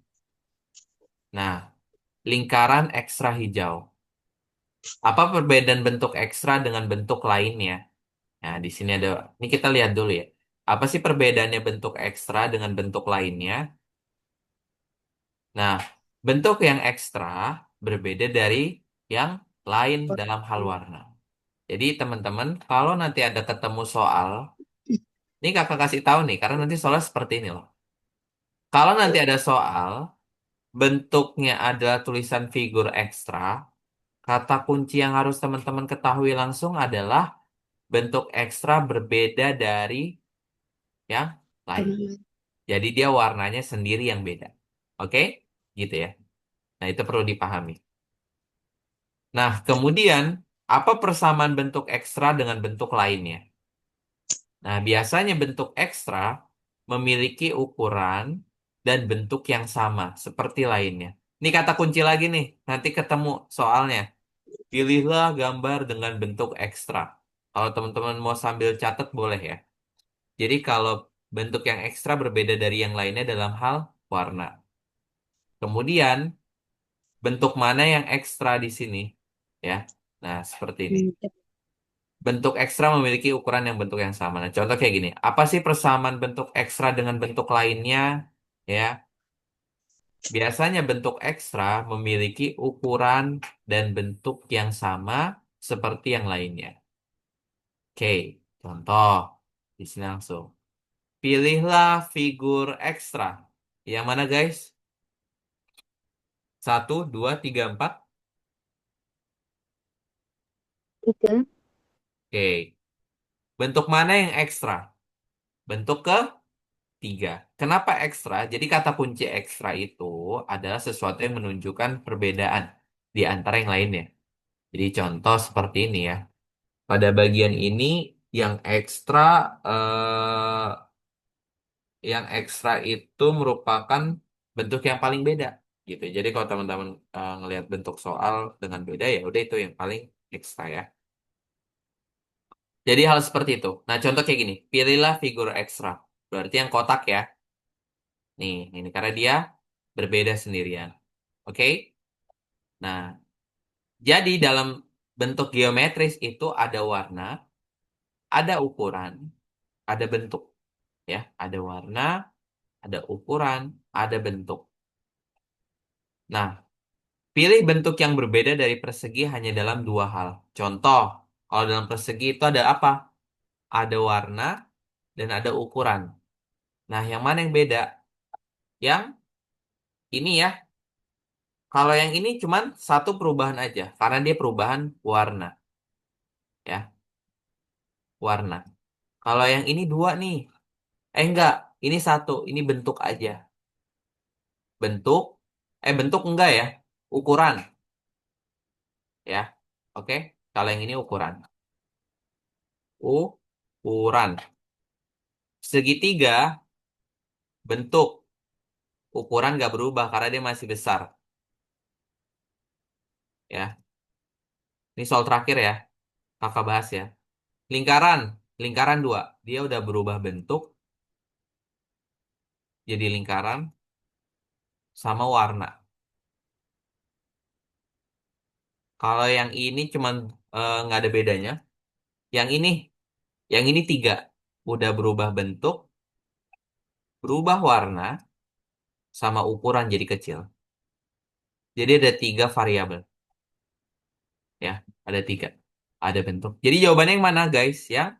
Nah, lingkaran ekstra hijau. Apa perbedaan bentuk ekstra dengan bentuk lainnya? Nah, di sini ada, ini kita lihat dulu ya. Apa sih perbedaannya bentuk ekstra dengan bentuk lainnya? Nah, bentuk yang ekstra berbeda dari yang lain dalam hal warna. Jadi teman-teman, kalau nanti ada ketemu soal, ini kakak kasih tahu nih, karena nanti soalnya seperti ini loh. Kalau nanti ada soal, bentuknya adalah tulisan figur ekstra, kata kunci yang harus teman-teman ketahui langsung adalah bentuk ekstra berbeda dari yang lain. Jadi dia warnanya sendiri yang beda. Oke? Gitu ya. Nah, itu perlu dipahami. Nah, kemudian apa persamaan bentuk ekstra dengan bentuk lainnya? Nah, biasanya bentuk ekstra memiliki ukuran dan bentuk yang sama seperti lainnya. Ini kata kunci lagi nih, nanti ketemu soalnya. Pilihlah gambar dengan bentuk ekstra. Kalau teman-teman mau sambil catat boleh ya. Jadi kalau bentuk yang ekstra berbeda dari yang lainnya dalam hal warna. Kemudian bentuk mana yang ekstra di sini? Ya. Nah, seperti ini. Bentuk ekstra memiliki ukuran yang bentuk yang sama. Nah, contoh kayak gini. Apa sih persamaan bentuk ekstra dengan bentuk lainnya? Ya. Biasanya bentuk ekstra memiliki ukuran dan bentuk yang sama seperti yang lainnya. Oke, contoh di sini langsung. Pilihlah figur ekstra. Yang mana, guys? Satu, dua, tiga, empat. Tiga. Oke. Bentuk mana yang ekstra? Bentuk ketiga. Kenapa ekstra? Jadi kata kunci ekstra itu adalah sesuatu yang menunjukkan perbedaan di antara yang lainnya. Jadi contoh seperti ini ya. Pada bagian ini yang ekstra eh, yang ekstra itu merupakan bentuk yang paling beda gitu. Jadi kalau teman-teman ngelihat bentuk soal dengan beda ya udah itu yang paling ekstra ya. Jadi hal seperti itu. Nah, contoh kayak gini. Pilihlah figur ekstra. Berarti yang kotak ya. Nih, ini karena dia berbeda sendirian. Oke? Nah, jadi dalam bentuk geometris itu ada warna, ada ukuran, ada bentuk. Ya, ada warna, ada ukuran, ada bentuk. Nah, Pilih bentuk yang berbeda dari persegi hanya dalam dua hal. Contoh, kalau dalam persegi itu ada apa? Ada warna dan ada ukuran. Nah, yang mana yang beda? Yang ini ya. Kalau yang ini cuman satu perubahan aja, karena dia perubahan warna, ya, warna. Kalau yang ini dua nih, enggak, ini satu, ini bentuk aja. Bentuk, bentuk enggak ya, ukuran, ya, oke. Kalau yang ini ukuran, ukuran. Segitiga, bentuk, ukuran nggak berubah karena dia masih besar, ya. Ini soal terakhir ya, kakak bahas ya. Lingkaran, lingkaran dua, dia udah berubah bentuk jadi lingkaran sama warna. Kalau yang ini cuman nggak ada bedanya. Yang ini, yang ini tiga, udah berubah bentuk, berubah warna, sama ukuran jadi kecil. Jadi ada tiga variabel, ya, ada tiga, ada bentuk. Jadi jawabannya yang mana, guys? Yang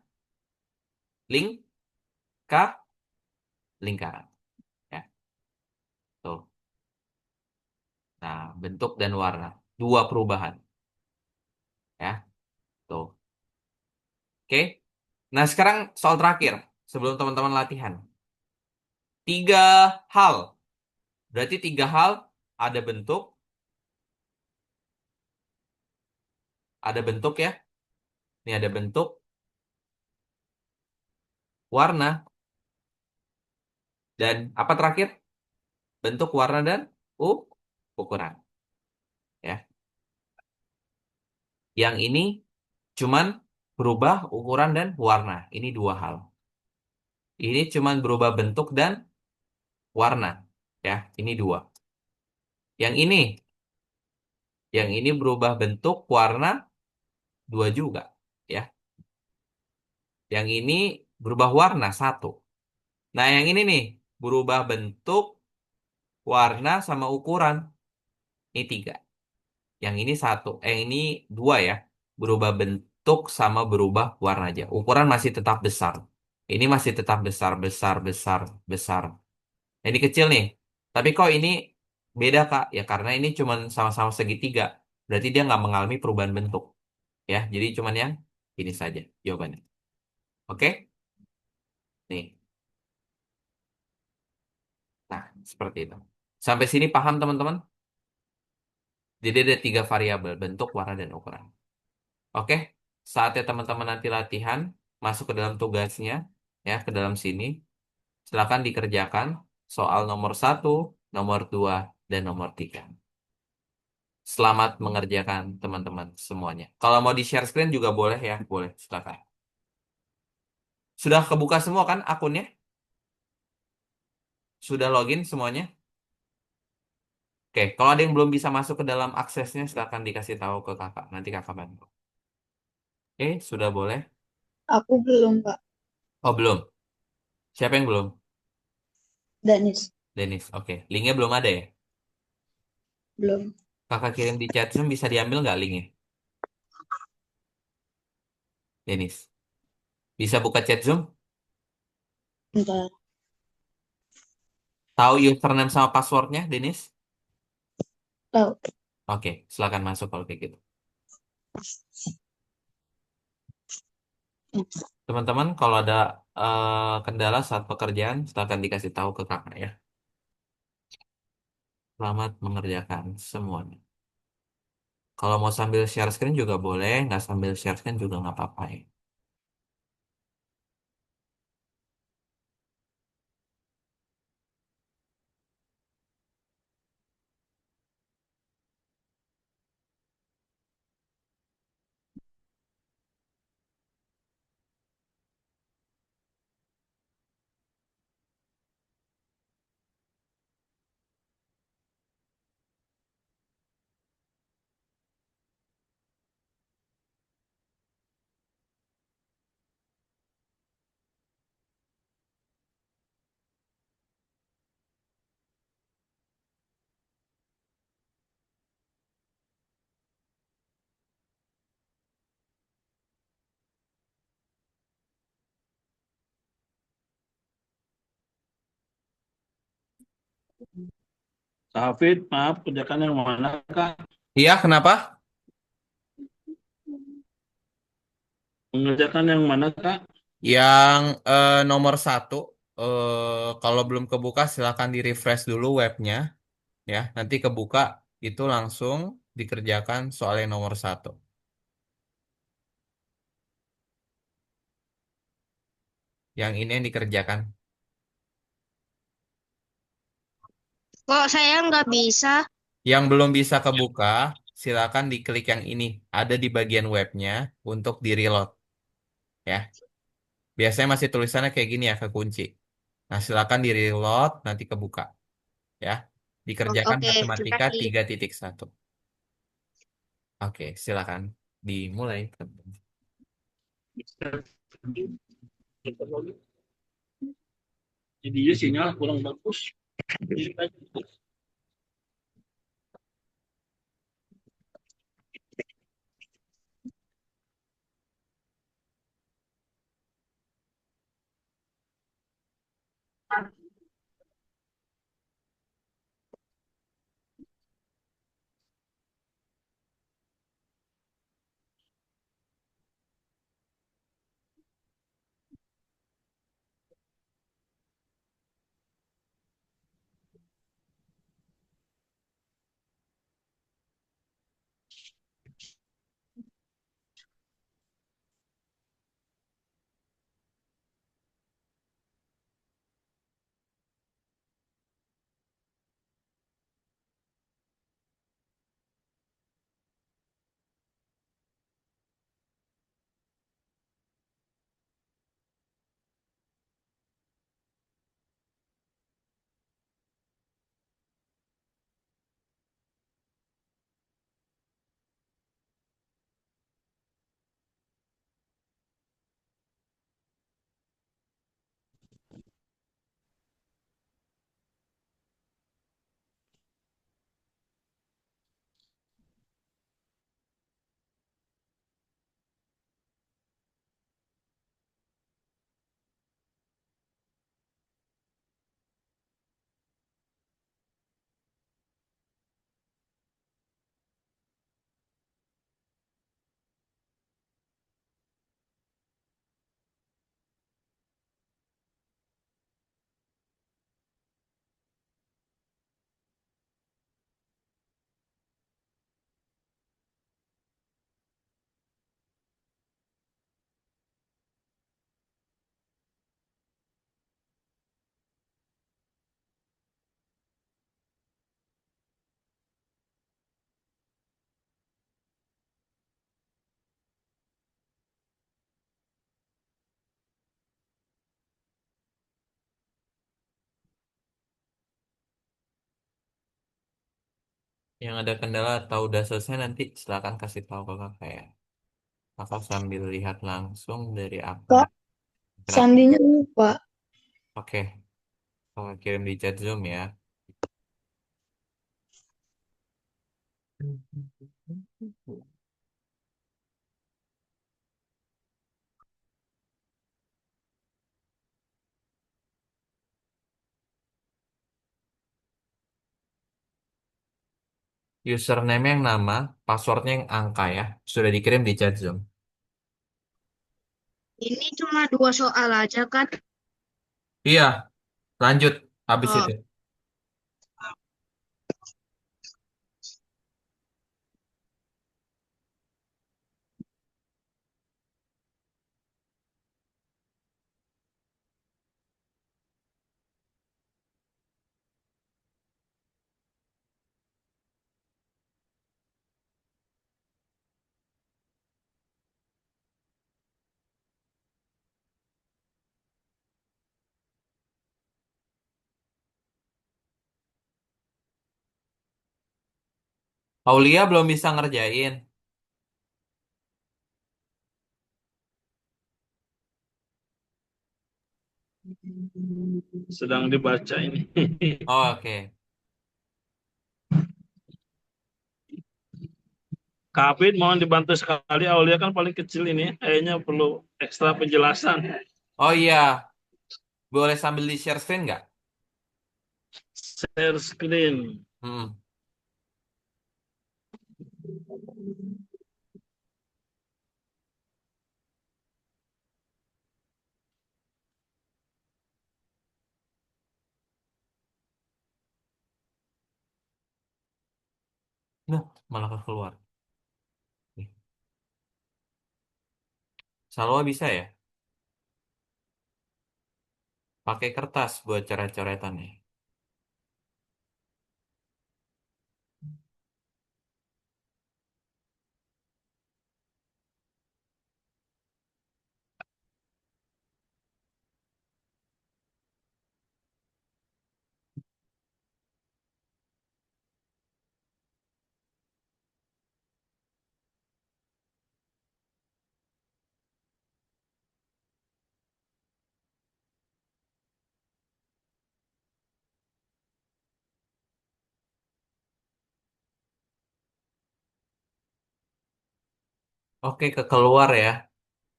lingka, lingkaran, ya, tuh. Nah, bentuk dan warna, dua perubahan, ya, tuh. Oke. Nah, sekarang soal terakhir sebelum teman-teman latihan. Tiga hal, berarti tiga hal, ada bentuk, ya. Ini ada bentuk, warna, dan apa terakhir? Bentuk, warna, dan ukuran. Ya. Yang ini cuman berubah ukuran dan warna. Ini dua hal. Ini cuman berubah bentuk dan warna. Ya, ini dua. Yang ini berubah bentuk, warna, dua juga. Ya. Yang ini berubah warna, satu. Nah, yang ini nih, berubah bentuk, warna, sama ukuran. Ini tiga. Yang ini satu, ini dua ya. Berubah bentuk sama berubah warna aja. Ukuran masih tetap besar. Ini masih tetap besar, besar, besar, besar. Ini kecil nih. Tapi kok ini beda, Kak? Ya karena ini cuman sama-sama segitiga. Berarti dia nggak mengalami perubahan bentuk. Ya, jadi cuman yang ini saja jawabannya. Oke? Nih. Nah, seperti itu. Sampai sini paham, teman-teman? Jadi ada tiga variabel, bentuk, warna, dan ukuran. Oke, saatnya teman-teman nanti latihan, masuk ke dalam tugasnya, ya, ke dalam sini. Silakan dikerjakan soal nomor satu, nomor 2, dan nomor 3. Selamat mengerjakan teman-teman semuanya. Kalau mau di-share screen juga boleh ya, boleh, silakan. Sudah kebuka semua kan akunnya? Sudah login semuanya? Oke, kalau ada yang belum bisa masuk ke dalam aksesnya, silakan dikasih tahu ke kakak. Nanti kakak bantu. Oke, sudah boleh? Aku belum, Pak. Oh, belum. Siapa yang belum? Danis, Denis, oke. Linknya belum ada ya? belum. Kakak kirim di chat Zoom, bisa diambil nggak linknya? Denis. Bisa buka chat Zoom? Bentar. Tahu username sama passwordnya, Denis? Tahu. Oke, silakan masuk kalau kayak gitu. Teman-teman, kalau ada kendala saat pekerjaan, silakan dikasih tahu ke kakak ya. Selamat mengerjakan semuanya. Kalau mau sambil share screen juga boleh, nggak sambil share screen juga nggak apa-apa ya. Kak Hafid, maaf, kerjakan yang mana, Kak? Iya, kenapa? Mengerjakan yang mana, Kak? Yang nomor satu, kalau belum kebuka silakan di refresh dulu webnya, ya. Nanti kebuka itu langsung dikerjakan soal yang nomor satu. Yang ini yang dikerjakan. Kok saya nggak bisa? Yang belum bisa kebuka, silakan diklik yang ini. Ada di bagian webnya untuk di reload, ya. Biasanya masih tulisannya kayak gini ya, kekunci. Nah, silakan di reload, nanti kebuka, ya. Dikerjakan Oke, terima matematika kasih. 3.1. Oke, silakan dimulai. Jadi ya sinyal kurang bagus. Yang ada kendala atau udah selesai nanti silakan kasih tahu ke kakak ya. Kakak sambil lihat langsung dari akun. Kak, Kenapa? sandinya lupa. Oke, kakak kirim di chat Zoom ya. Username yang nama, passwordnya yang angka ya. Sudah dikirim di chat Zoom. Ini cuma dua soal aja kan? Iya, lanjut. Habis Oh, itu. Aulia belum bisa ngerjain. Sedang dibaca ini. Oh, oke. Kak Hafid mohon dibantu sekali. Aulia kan paling kecil ini. Kayaknya perlu ekstra penjelasan. Oh iya, boleh sambil di share screen nggak? share screen. Hmm. Nah, malah keluar. Nih. Salwa bisa ya? Pakai kertas buat coret-coretan nih. Oke, keluar ya.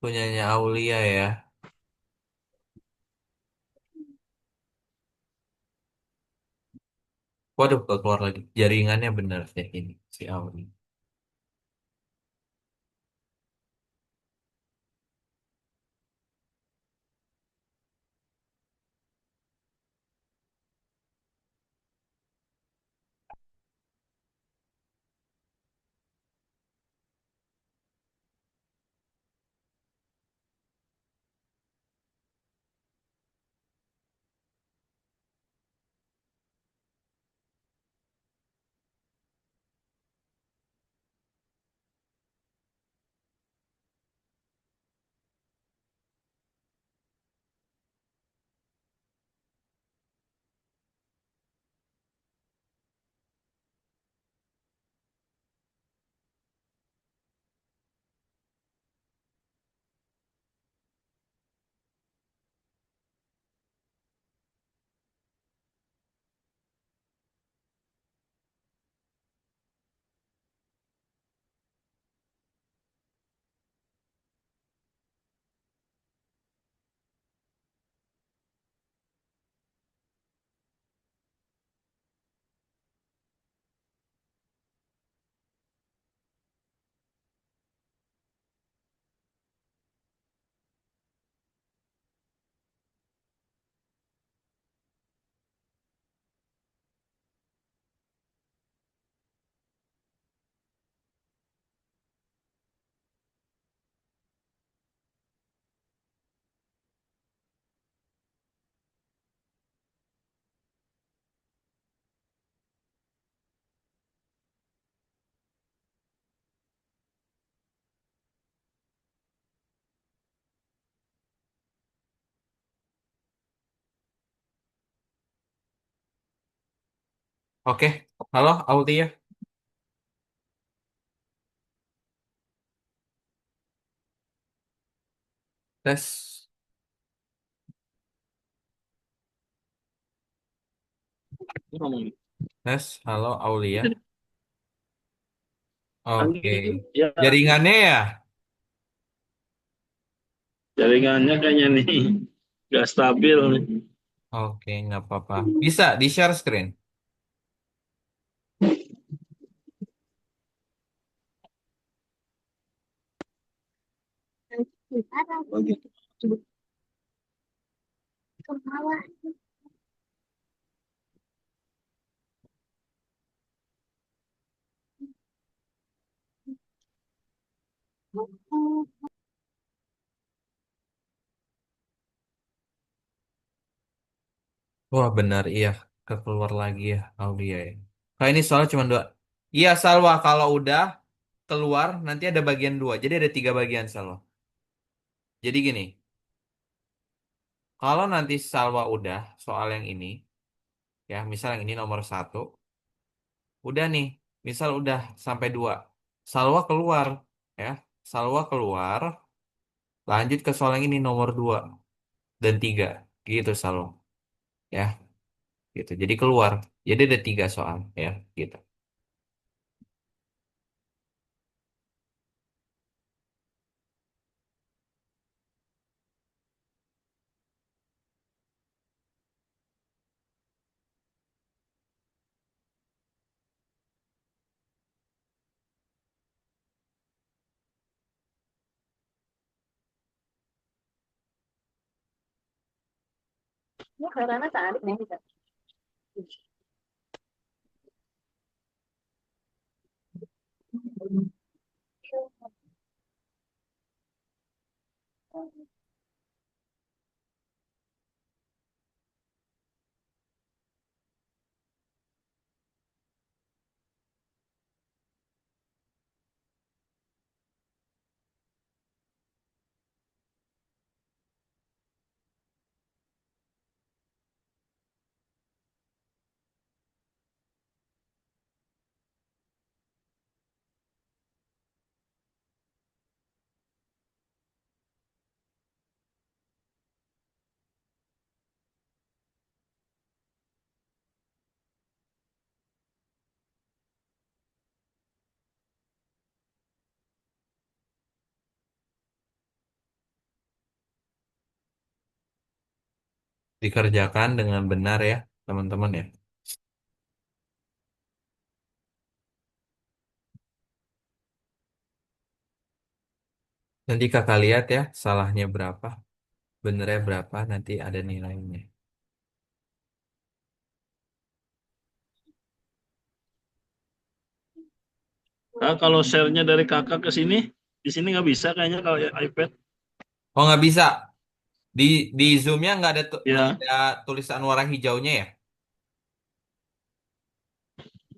Punyanya Aulia ya. Waduh, keluar lagi. Jaringannya bener deh ini si Aulia. Oke, halo Aulia. Tes, Ngomong. tes, halo Aulia. Oke. Ya, Jaringannya ya? jaringannya kayaknya nih nggak stabil nih. Oke, nggak apa-apa. Bisa di share screen. Wah benar, iya. Keluar lagi ya Aulia ya. Kalau ini soalnya cuma dua. Iya Salwa, kalau udah keluar nanti ada bagian dua. Jadi ada tiga bagian Salwa. Jadi gini, kalau nanti Salwa udah soal yang ini, ya misal yang ini nomor satu, udah nih, misal udah sampai dua, Salwa keluar, ya, Salwa keluar, lanjut ke soal yang ini nomor dua dan tiga, gitu Salwa, ya, gitu. Jadi keluar, jadi ada tiga soal, ya, gitu. Dikerjakan dengan benar ya, teman-teman ya. Nanti kakak lihat ya, salahnya berapa, benernya berapa, nanti ada nilainya. Nah, kalau share-nya dari kakak ke sini, di sini nggak bisa kayaknya kalau iPad. Oh nggak bisa, di di Zoom-nya nggak Ya, ada tulisan warna hijaunya ya?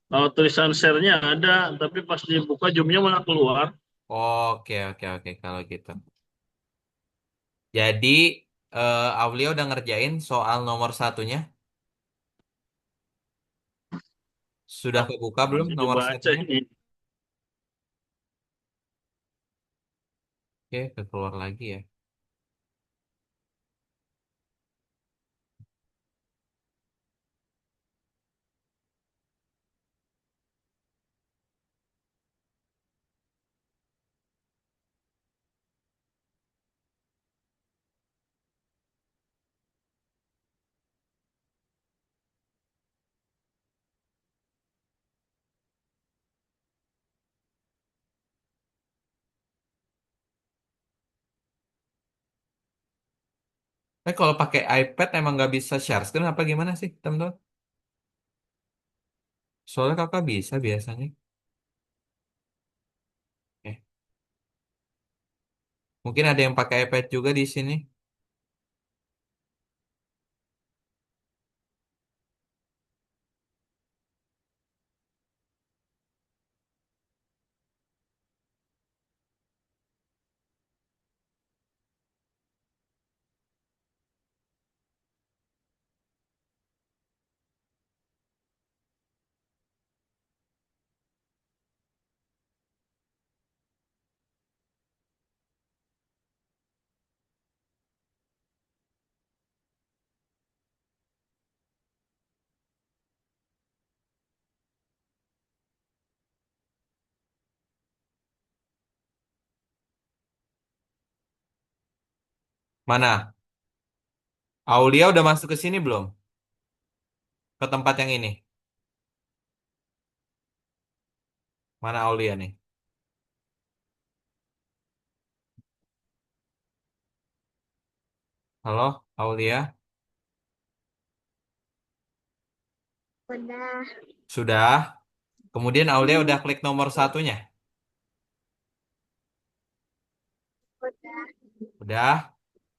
kalau tulisan share-nya ada, tapi pas dibuka Zoom-nya malah keluar. Oke oke oke kalau gitu. Jadi Aulia udah ngerjain soal nomor satunya, sudah Ah, kebuka belum masih nomor dibaca satunya? ini. Oke, keluar lagi ya. Kalau pakai iPad emang nggak bisa share screen apa gimana sih, teman-teman? Soalnya kakak bisa biasanya. Eh, mungkin ada yang pakai iPad juga di sini. Mana? Aulia udah masuk ke sini belum? Ke tempat yang ini. Mana Aulia nih? Halo, Aulia? Udah. Sudah. Kemudian Aulia udah klik nomor satunya. Udah. Udah.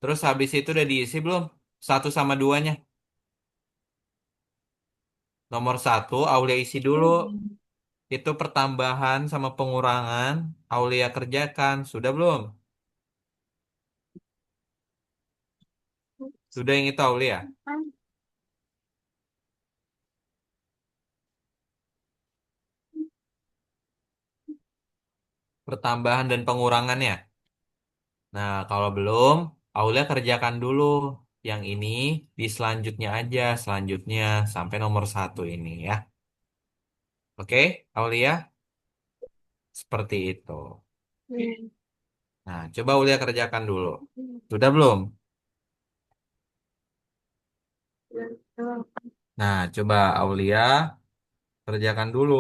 Terus habis itu udah diisi belum? Satu sama duanya. Nomor satu, Aulia isi dulu. Itu pertambahan sama pengurangan. Aulia kerjakan. Sudah belum? Sudah yang itu Aulia. Pertambahan dan pengurangannya. Nah, kalau belum, Aulia kerjakan dulu. Yang ini di selanjutnya aja. Selanjutnya sampai nomor satu ini ya. Oke, Aulia? Seperti itu. Hmm. Nah, coba Aulia kerjakan dulu. Sudah belum? Oh. Nah, coba Aulia kerjakan dulu.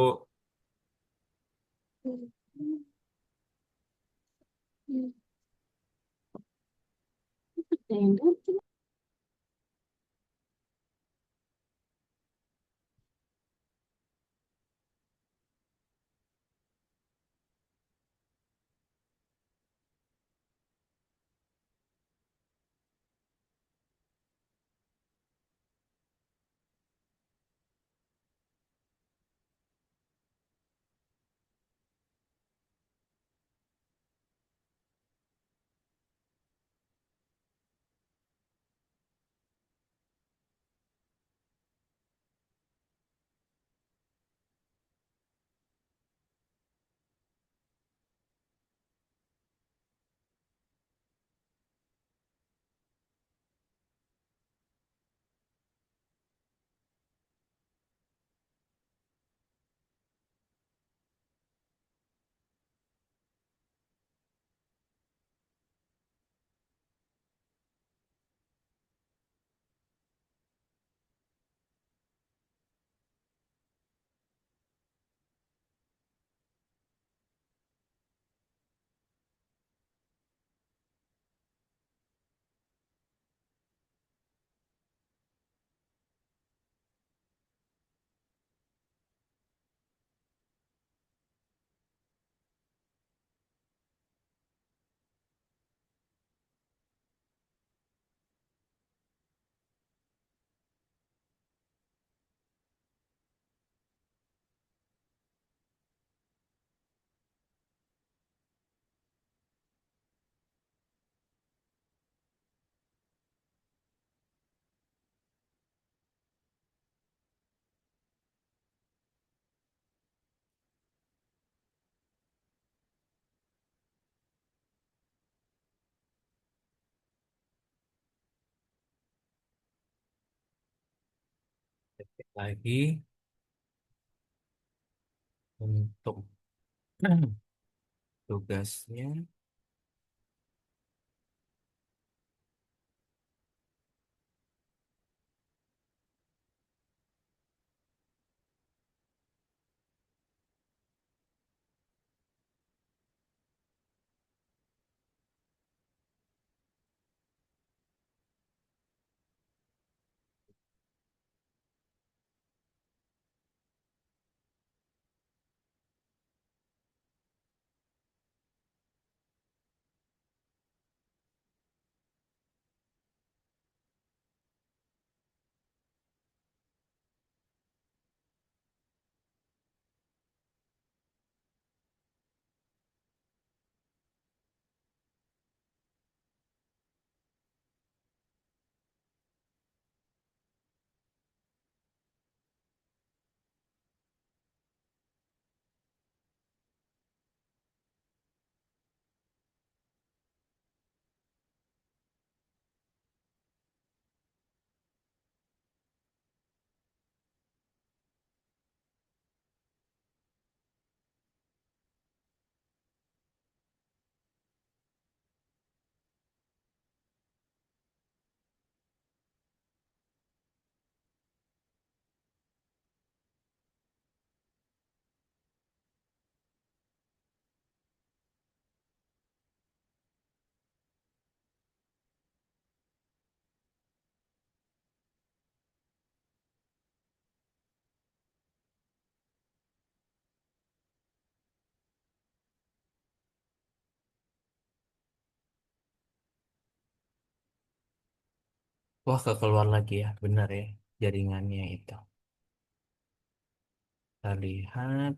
Ketik lagi untuk tugasnya. Wah, keluar lagi ya. Benar ya. Jaringannya itu. Kita lihat.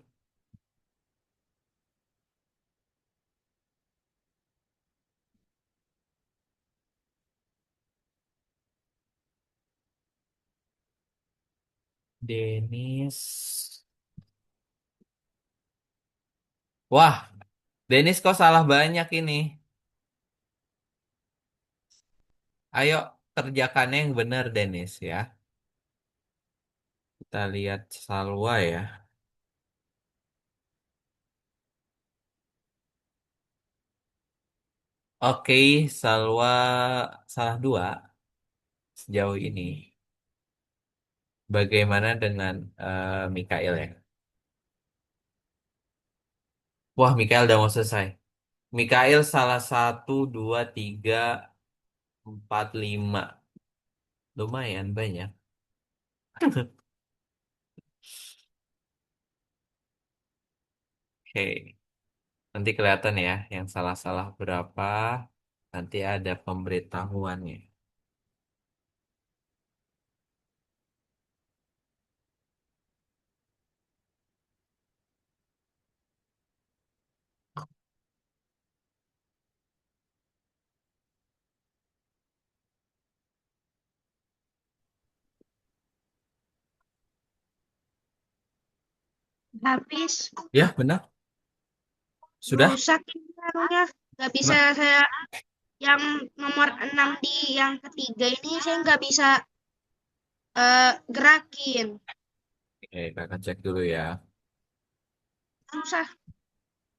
Denis. Wah, Denis kok salah banyak ini. Ayo kerjakannya yang benar, Denis ya. Kita lihat Salwa ya. Oke, Salwa salah dua sejauh ini. Bagaimana dengan Mikael ya? Wah, Mikael udah mau selesai. Mikael salah satu, dua, tiga, empat, lima. Lumayan banyak. Oke, nanti kelihatan ya yang salah-salah berapa. Nanti ada pemberitahuannya. Habis. Ya, benar. Sudah? Rusak ini anunya. Nggak bisa Nah, saya yang nomor 6 di yang ketiga ini saya nggak bisa gerakin. oke, kakak cek dulu ya. Susah.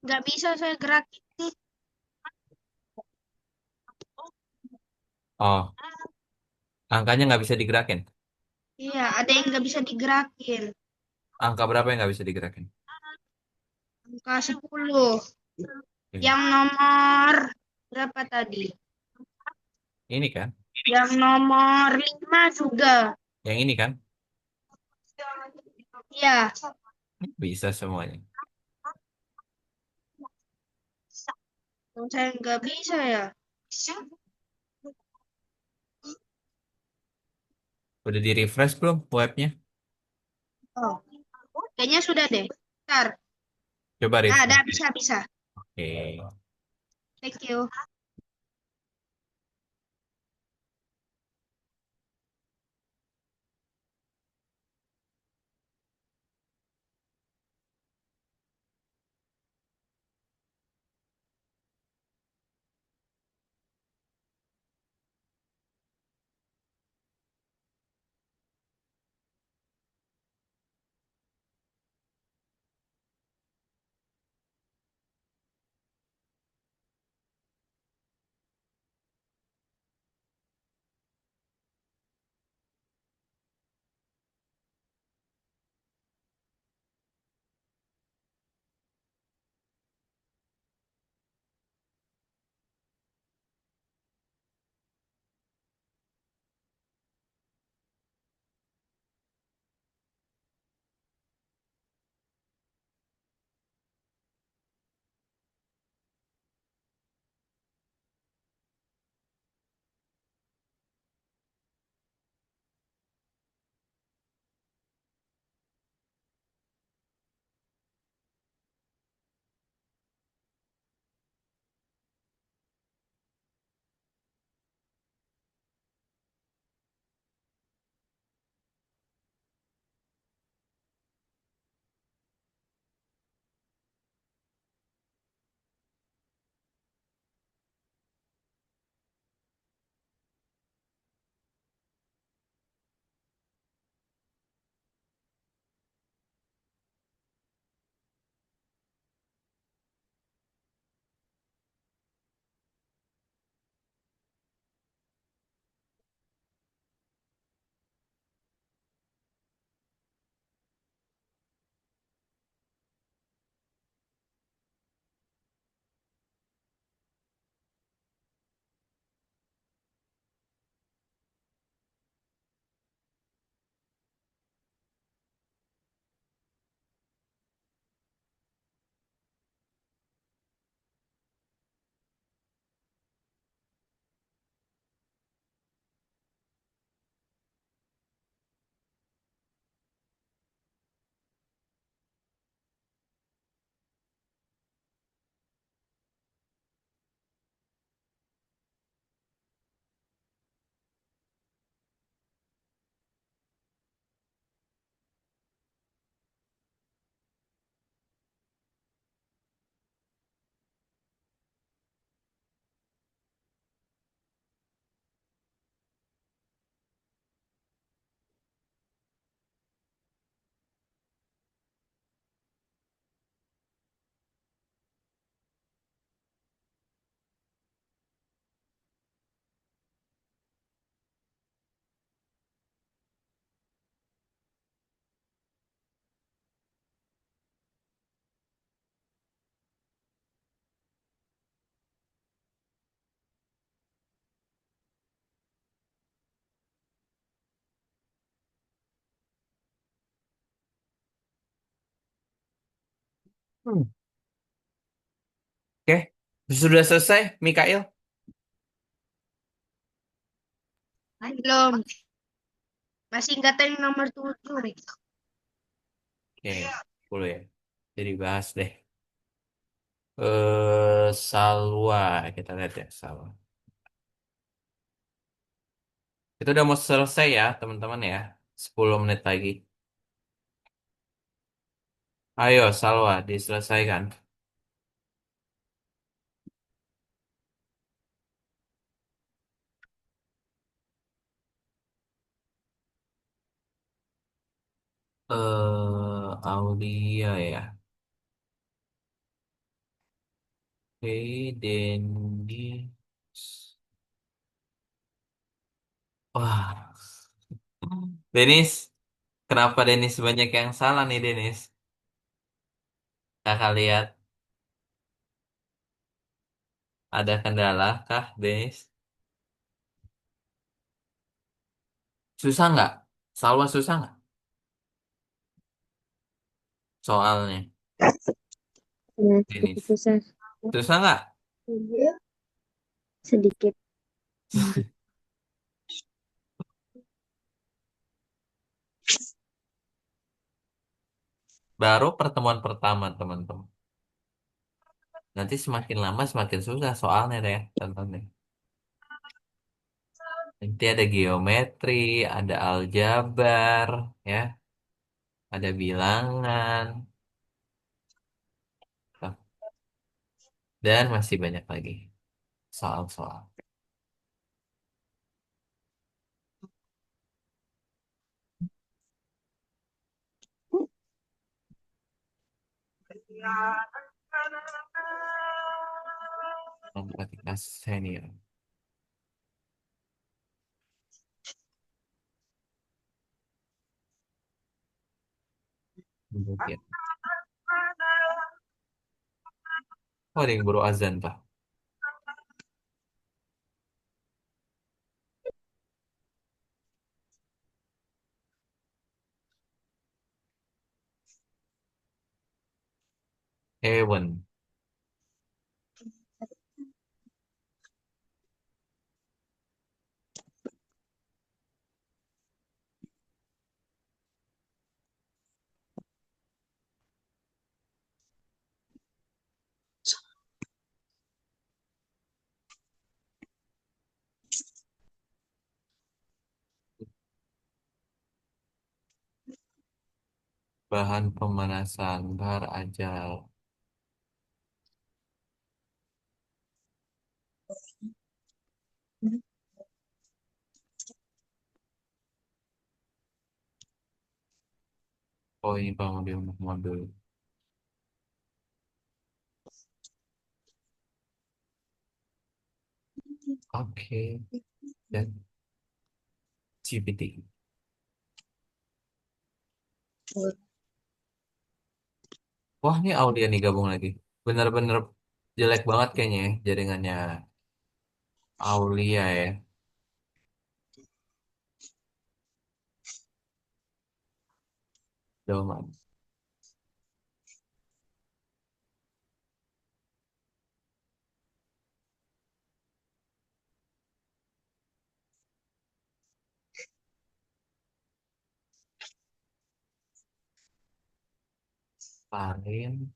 Nggak bisa saya gerakin nih. Oh, angkanya nggak bisa digerakin. Iya, ada yang nggak bisa digerakin. Angka berapa yang nggak bisa digerakin? Angka 10. Oke. Yang nomor berapa tadi? Ini kan? Yang nomor 5 juga. Yang ini kan? Iya, Bisa semuanya. yang saya nggak bisa ya. Udah di refresh belum webnya? Oh, kayaknya sudah deh. Bentar. Coba Nah, ada refresh. bisa-bisa. Oke. Thank you. Hmm. Oke, sudah selesai, Mikael? Belum. Masih nggak tahu yang nomor 7. Oke, 10 ya. Jadi bahas deh. Salwa, kita lihat ya, Salwa. Itu udah mau selesai ya, teman-teman ya. 10 menit lagi. Ayo, Salwa, diselesaikan. Aulia ya. Oke, Denis. Wah, Denis, kenapa Denis banyak yang salah nih, Denis? Kakak lihat ada kendala kah, Denis? Susah nggak? Salwa susah nggak soalnya, Ya, sedikit Denis? susah. Susah nggak? Sedikit. Baru pertemuan pertama, teman-teman. Nanti semakin lama semakin susah soalnya deh, teman-teman. Nanti ada geometri, ada aljabar, ya, ada bilangan, dan masih banyak lagi soal-soal. Matematika senior. Kemudian, oh ada yang baru azan, Pak. Hewan. Bahan pemanasan, bar ajal. Oh ini pengemudi untuk modul. Oke. Dan GPT. Wah ini Aulia nih gabung lagi. Bener-bener jelek banget kayaknya ya, jaringannya Aulia ya. Doman. Parin.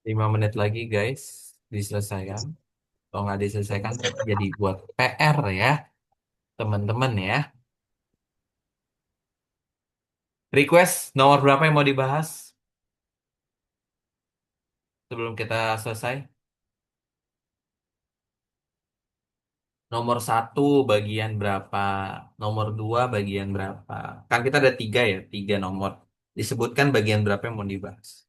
Lima menit lagi guys. Diselesaikan. Kalau nggak diselesaikan jadi buat PR ya. teman-teman ya. Request nomor berapa yang mau dibahas sebelum kita selesai? Nomor satu bagian berapa? Nomor dua bagian berapa? Kan kita ada tiga ya, tiga nomor. Disebutkan bagian berapa yang mau dibahas.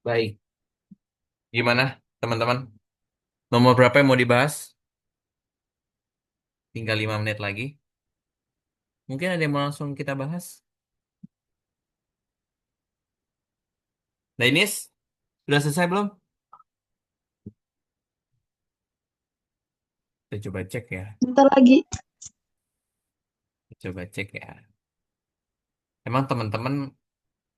Baik, gimana teman-teman? Nomor berapa yang mau dibahas? Tinggal 5 menit lagi. Mungkin ada yang mau langsung kita bahas. Nah, ini sudah selesai belum? Kita coba cek ya. Bentar lagi. Coba cek ya. Emang teman-teman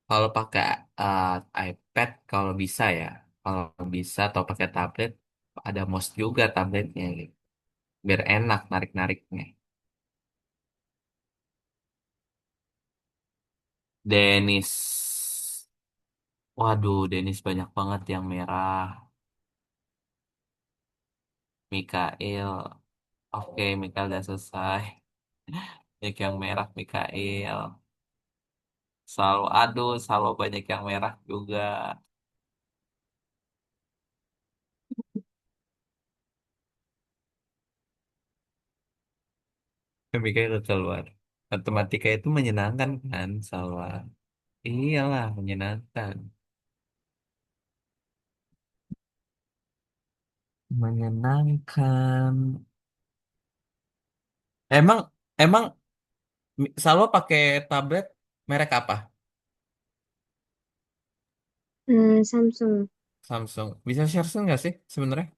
kalau pakai uh, iPad kalau bisa ya, kalau bisa atau pakai tablet ada mouse juga tabletnya gitu. Biar enak narik-nariknya. Denis. Waduh, Denis banyak banget yang merah. Mikael. Oke, Mikael udah selesai. Banyak yang merah, Mikael. Selalu aduh, selalu banyak yang merah juga. Mikael udah keluar. Matematika itu menyenangkan kan, Salwa? Iyalah, menyenangkan. Menyenangkan. Emang, emang Salwa pakai tablet merek apa? Samsung. Samsung. Bisa share screen nggak sih sebenarnya?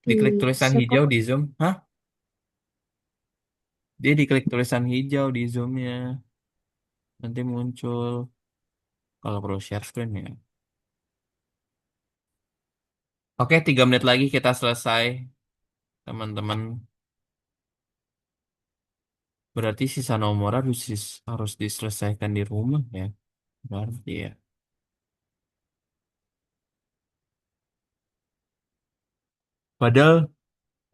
Diklik tulisan Bisa kok. hijau di Zoom. Hah? Dia diklik tulisan hijau di Zoom-nya. Nanti muncul. Kalau perlu share screen ya. Oke, 3 menit lagi kita selesai, teman-teman. Berarti sisa nomor harus diselesaikan di rumah ya. Berarti ya. Padahal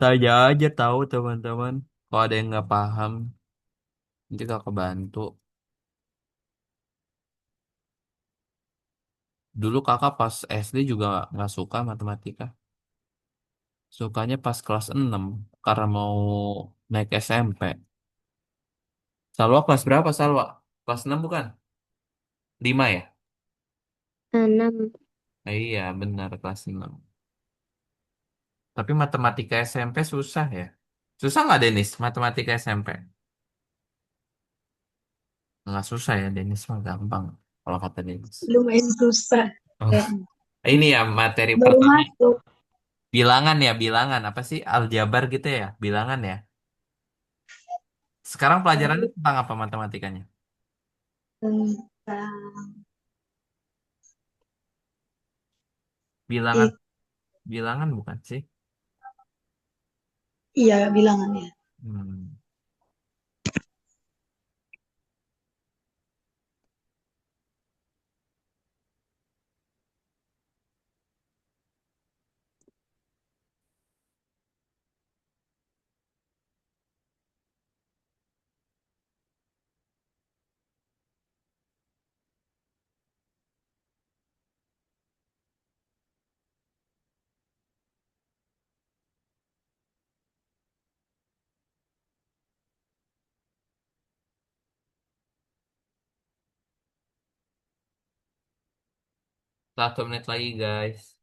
tanya aja tahu teman-teman. Kalau ada yang nggak paham, nanti kakak bantu. Dulu kakak pas SD juga nggak suka matematika. Sukanya pas kelas 6 karena mau naik SMP. Salwa kelas berapa Salwa? Kelas 6 bukan? 5 ya? 6. Iya benar kelas 6. Tapi matematika SMP susah ya. Susah nggak Denis matematika SMP? Nggak susah ya Denis mah gampang kalau kata Denis. Lumayan susah. Oh. Kayaknya. Ini ya materi Baru pertama masuk. bilangan ya bilangan apa sih aljabar gitu ya bilangan ya. Sekarang pelajarannya Baru tentang apa matematikanya? tentang Bilangan i- bilangan bukan sih? iya bilangan ya. Hmm. Satu menit lagi guys.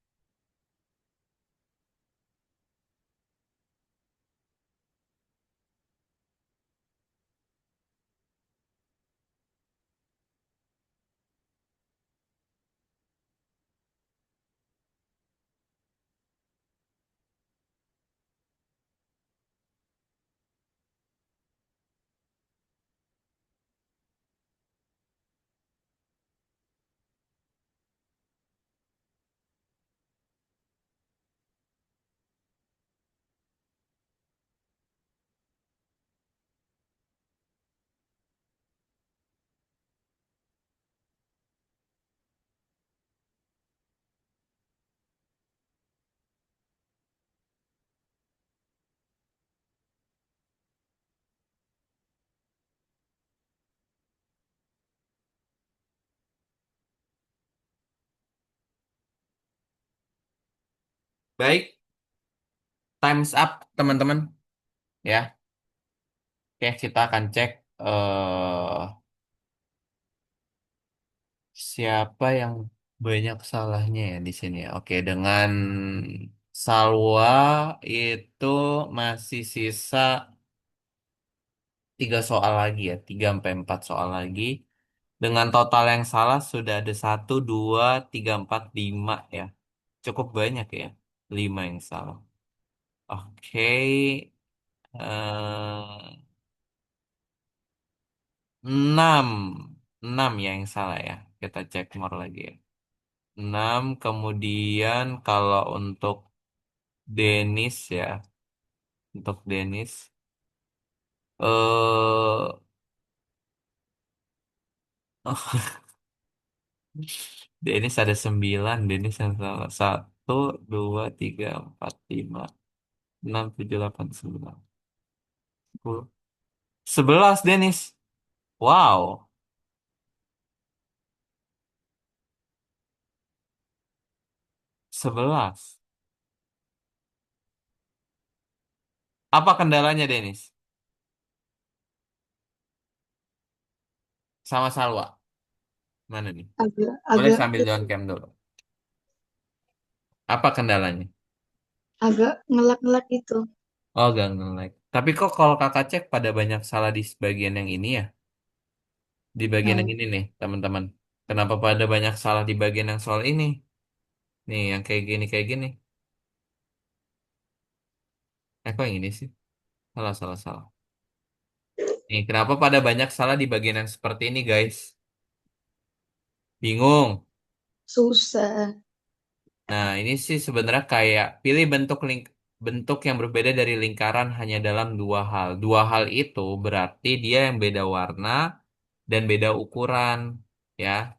Baik, times up teman-teman ya. Oke, kita akan cek siapa yang banyak salahnya ya di sini ya. Oke, dengan Salwa itu masih sisa 3 soal lagi ya, 3 sampai 4 soal lagi. Dengan total yang salah sudah ada 1, 2, 3, 4, 5 ya. Cukup banyak ya, 5 yang salah. Oke, 6, 6 ya yang salah ya. Kita cek more lagi ya. 6, kemudian kalau untuk Denis ya, untuk Denis, eh Denis ada 9, Denis yang salah. 1, 2, 3, 4, 5, 6, 7, 8, 9, 10. 11 Denis. Wow, 11. Apa kendalanya Denis? Sama Salwa. Mana nih? Agak Boleh agak sambil itu John Cam dulu. Apa kendalanya? agak ngelak-ngelak itu. Oh, gak nge-like. Tapi kok kalau kakak cek pada banyak salah di bagian yang ini ya? Di bagian yang Nah, ini nih, teman-teman. Kenapa pada banyak salah di bagian yang soal ini? Nih, yang kayak gini. Kok yang ini sih? Salah, salah, salah. Nih, kenapa pada banyak salah di bagian yang seperti ini, guys? Bingung. susah. Nah, ini sih sebenarnya kayak pilih bentuk yang berbeda dari lingkaran hanya dalam 2 hal. 2 hal itu berarti dia yang beda warna dan beda ukuran, ya.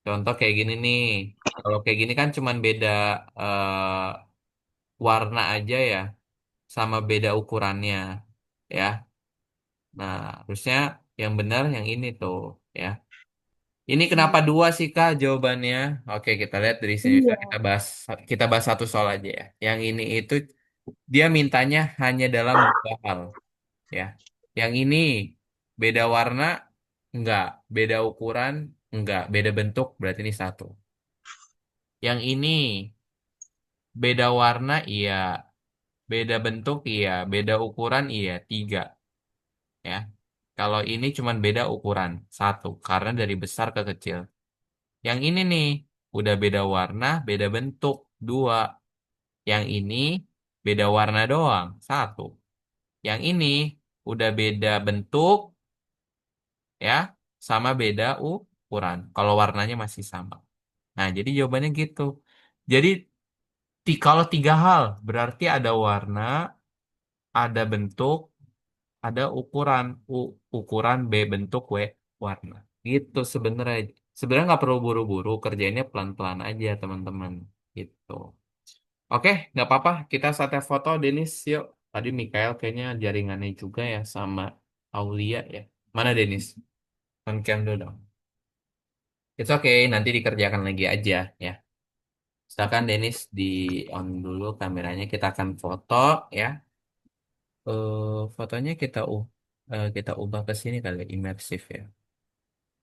Contoh kayak gini nih. Kalau kayak gini kan cuman beda warna aja ya, sama beda ukurannya, ya. Nah, harusnya yang benar yang ini tuh, ya. Ini kenapa 2 sih Kak jawabannya? Oke, kita lihat dari sini. Iya, Kita bahas satu soal aja ya. Yang ini itu dia mintanya hanya dalam 2 hal, ya. Yang ini beda warna, enggak. Beda ukuran, enggak. Beda bentuk, berarti ini satu. Yang ini beda warna, iya. Beda bentuk iya, beda ukuran iya, 3 ya. Kalau ini cuman beda ukuran, 1 karena dari besar ke kecil. Yang ini nih udah beda warna, beda bentuk, 2. Yang ini beda warna doang, 1. Yang ini udah beda bentuk ya, sama beda ukuran. Kalau warnanya masih sama. Nah, jadi jawabannya gitu. Jadi kalau 3 hal berarti ada warna, ada bentuk, ada ukuran. Ukuran, B bentuk, W warna. Gitu sebenarnya. Sebenarnya nggak perlu buru-buru, kerjainnya pelan-pelan aja teman-teman. Gitu. Oke, nggak apa-apa. Kita saatnya foto, Denis. Yuk. Tadi Mikael kayaknya jaringannya juga ya sama Aulia ya. Mana Denis? On cam dulu dong. It's okay, nanti dikerjakan lagi aja ya. Misalkan Denis di on dulu kameranya, kita akan foto ya. Fotonya kita ubah ke sini kali imersif ya.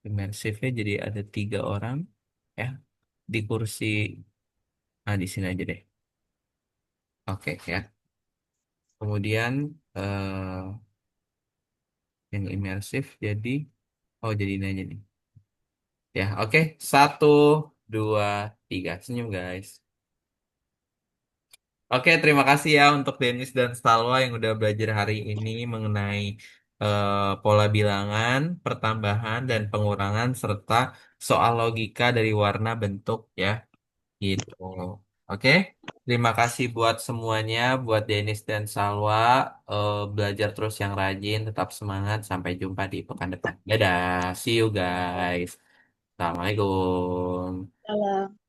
Imersifnya jadi ada 3 orang ya di kursi. Di sini aja deh. Oke ya. Kemudian yang imersif jadi jadi ini aja nih. Ya, oke. 1, 2, 3. Senyum, guys. Oke, terima kasih ya untuk Denis dan Salwa yang udah belajar hari ini mengenai pola bilangan, pertambahan, dan pengurangan, serta soal logika dari warna bentuk ya. Gitu. Oke, terima kasih buat semuanya, buat Denis dan Salwa. Belajar terus yang rajin, tetap semangat. Sampai jumpa di pekan depan. Dadah, see you guys. Assalamualaikum. Salah.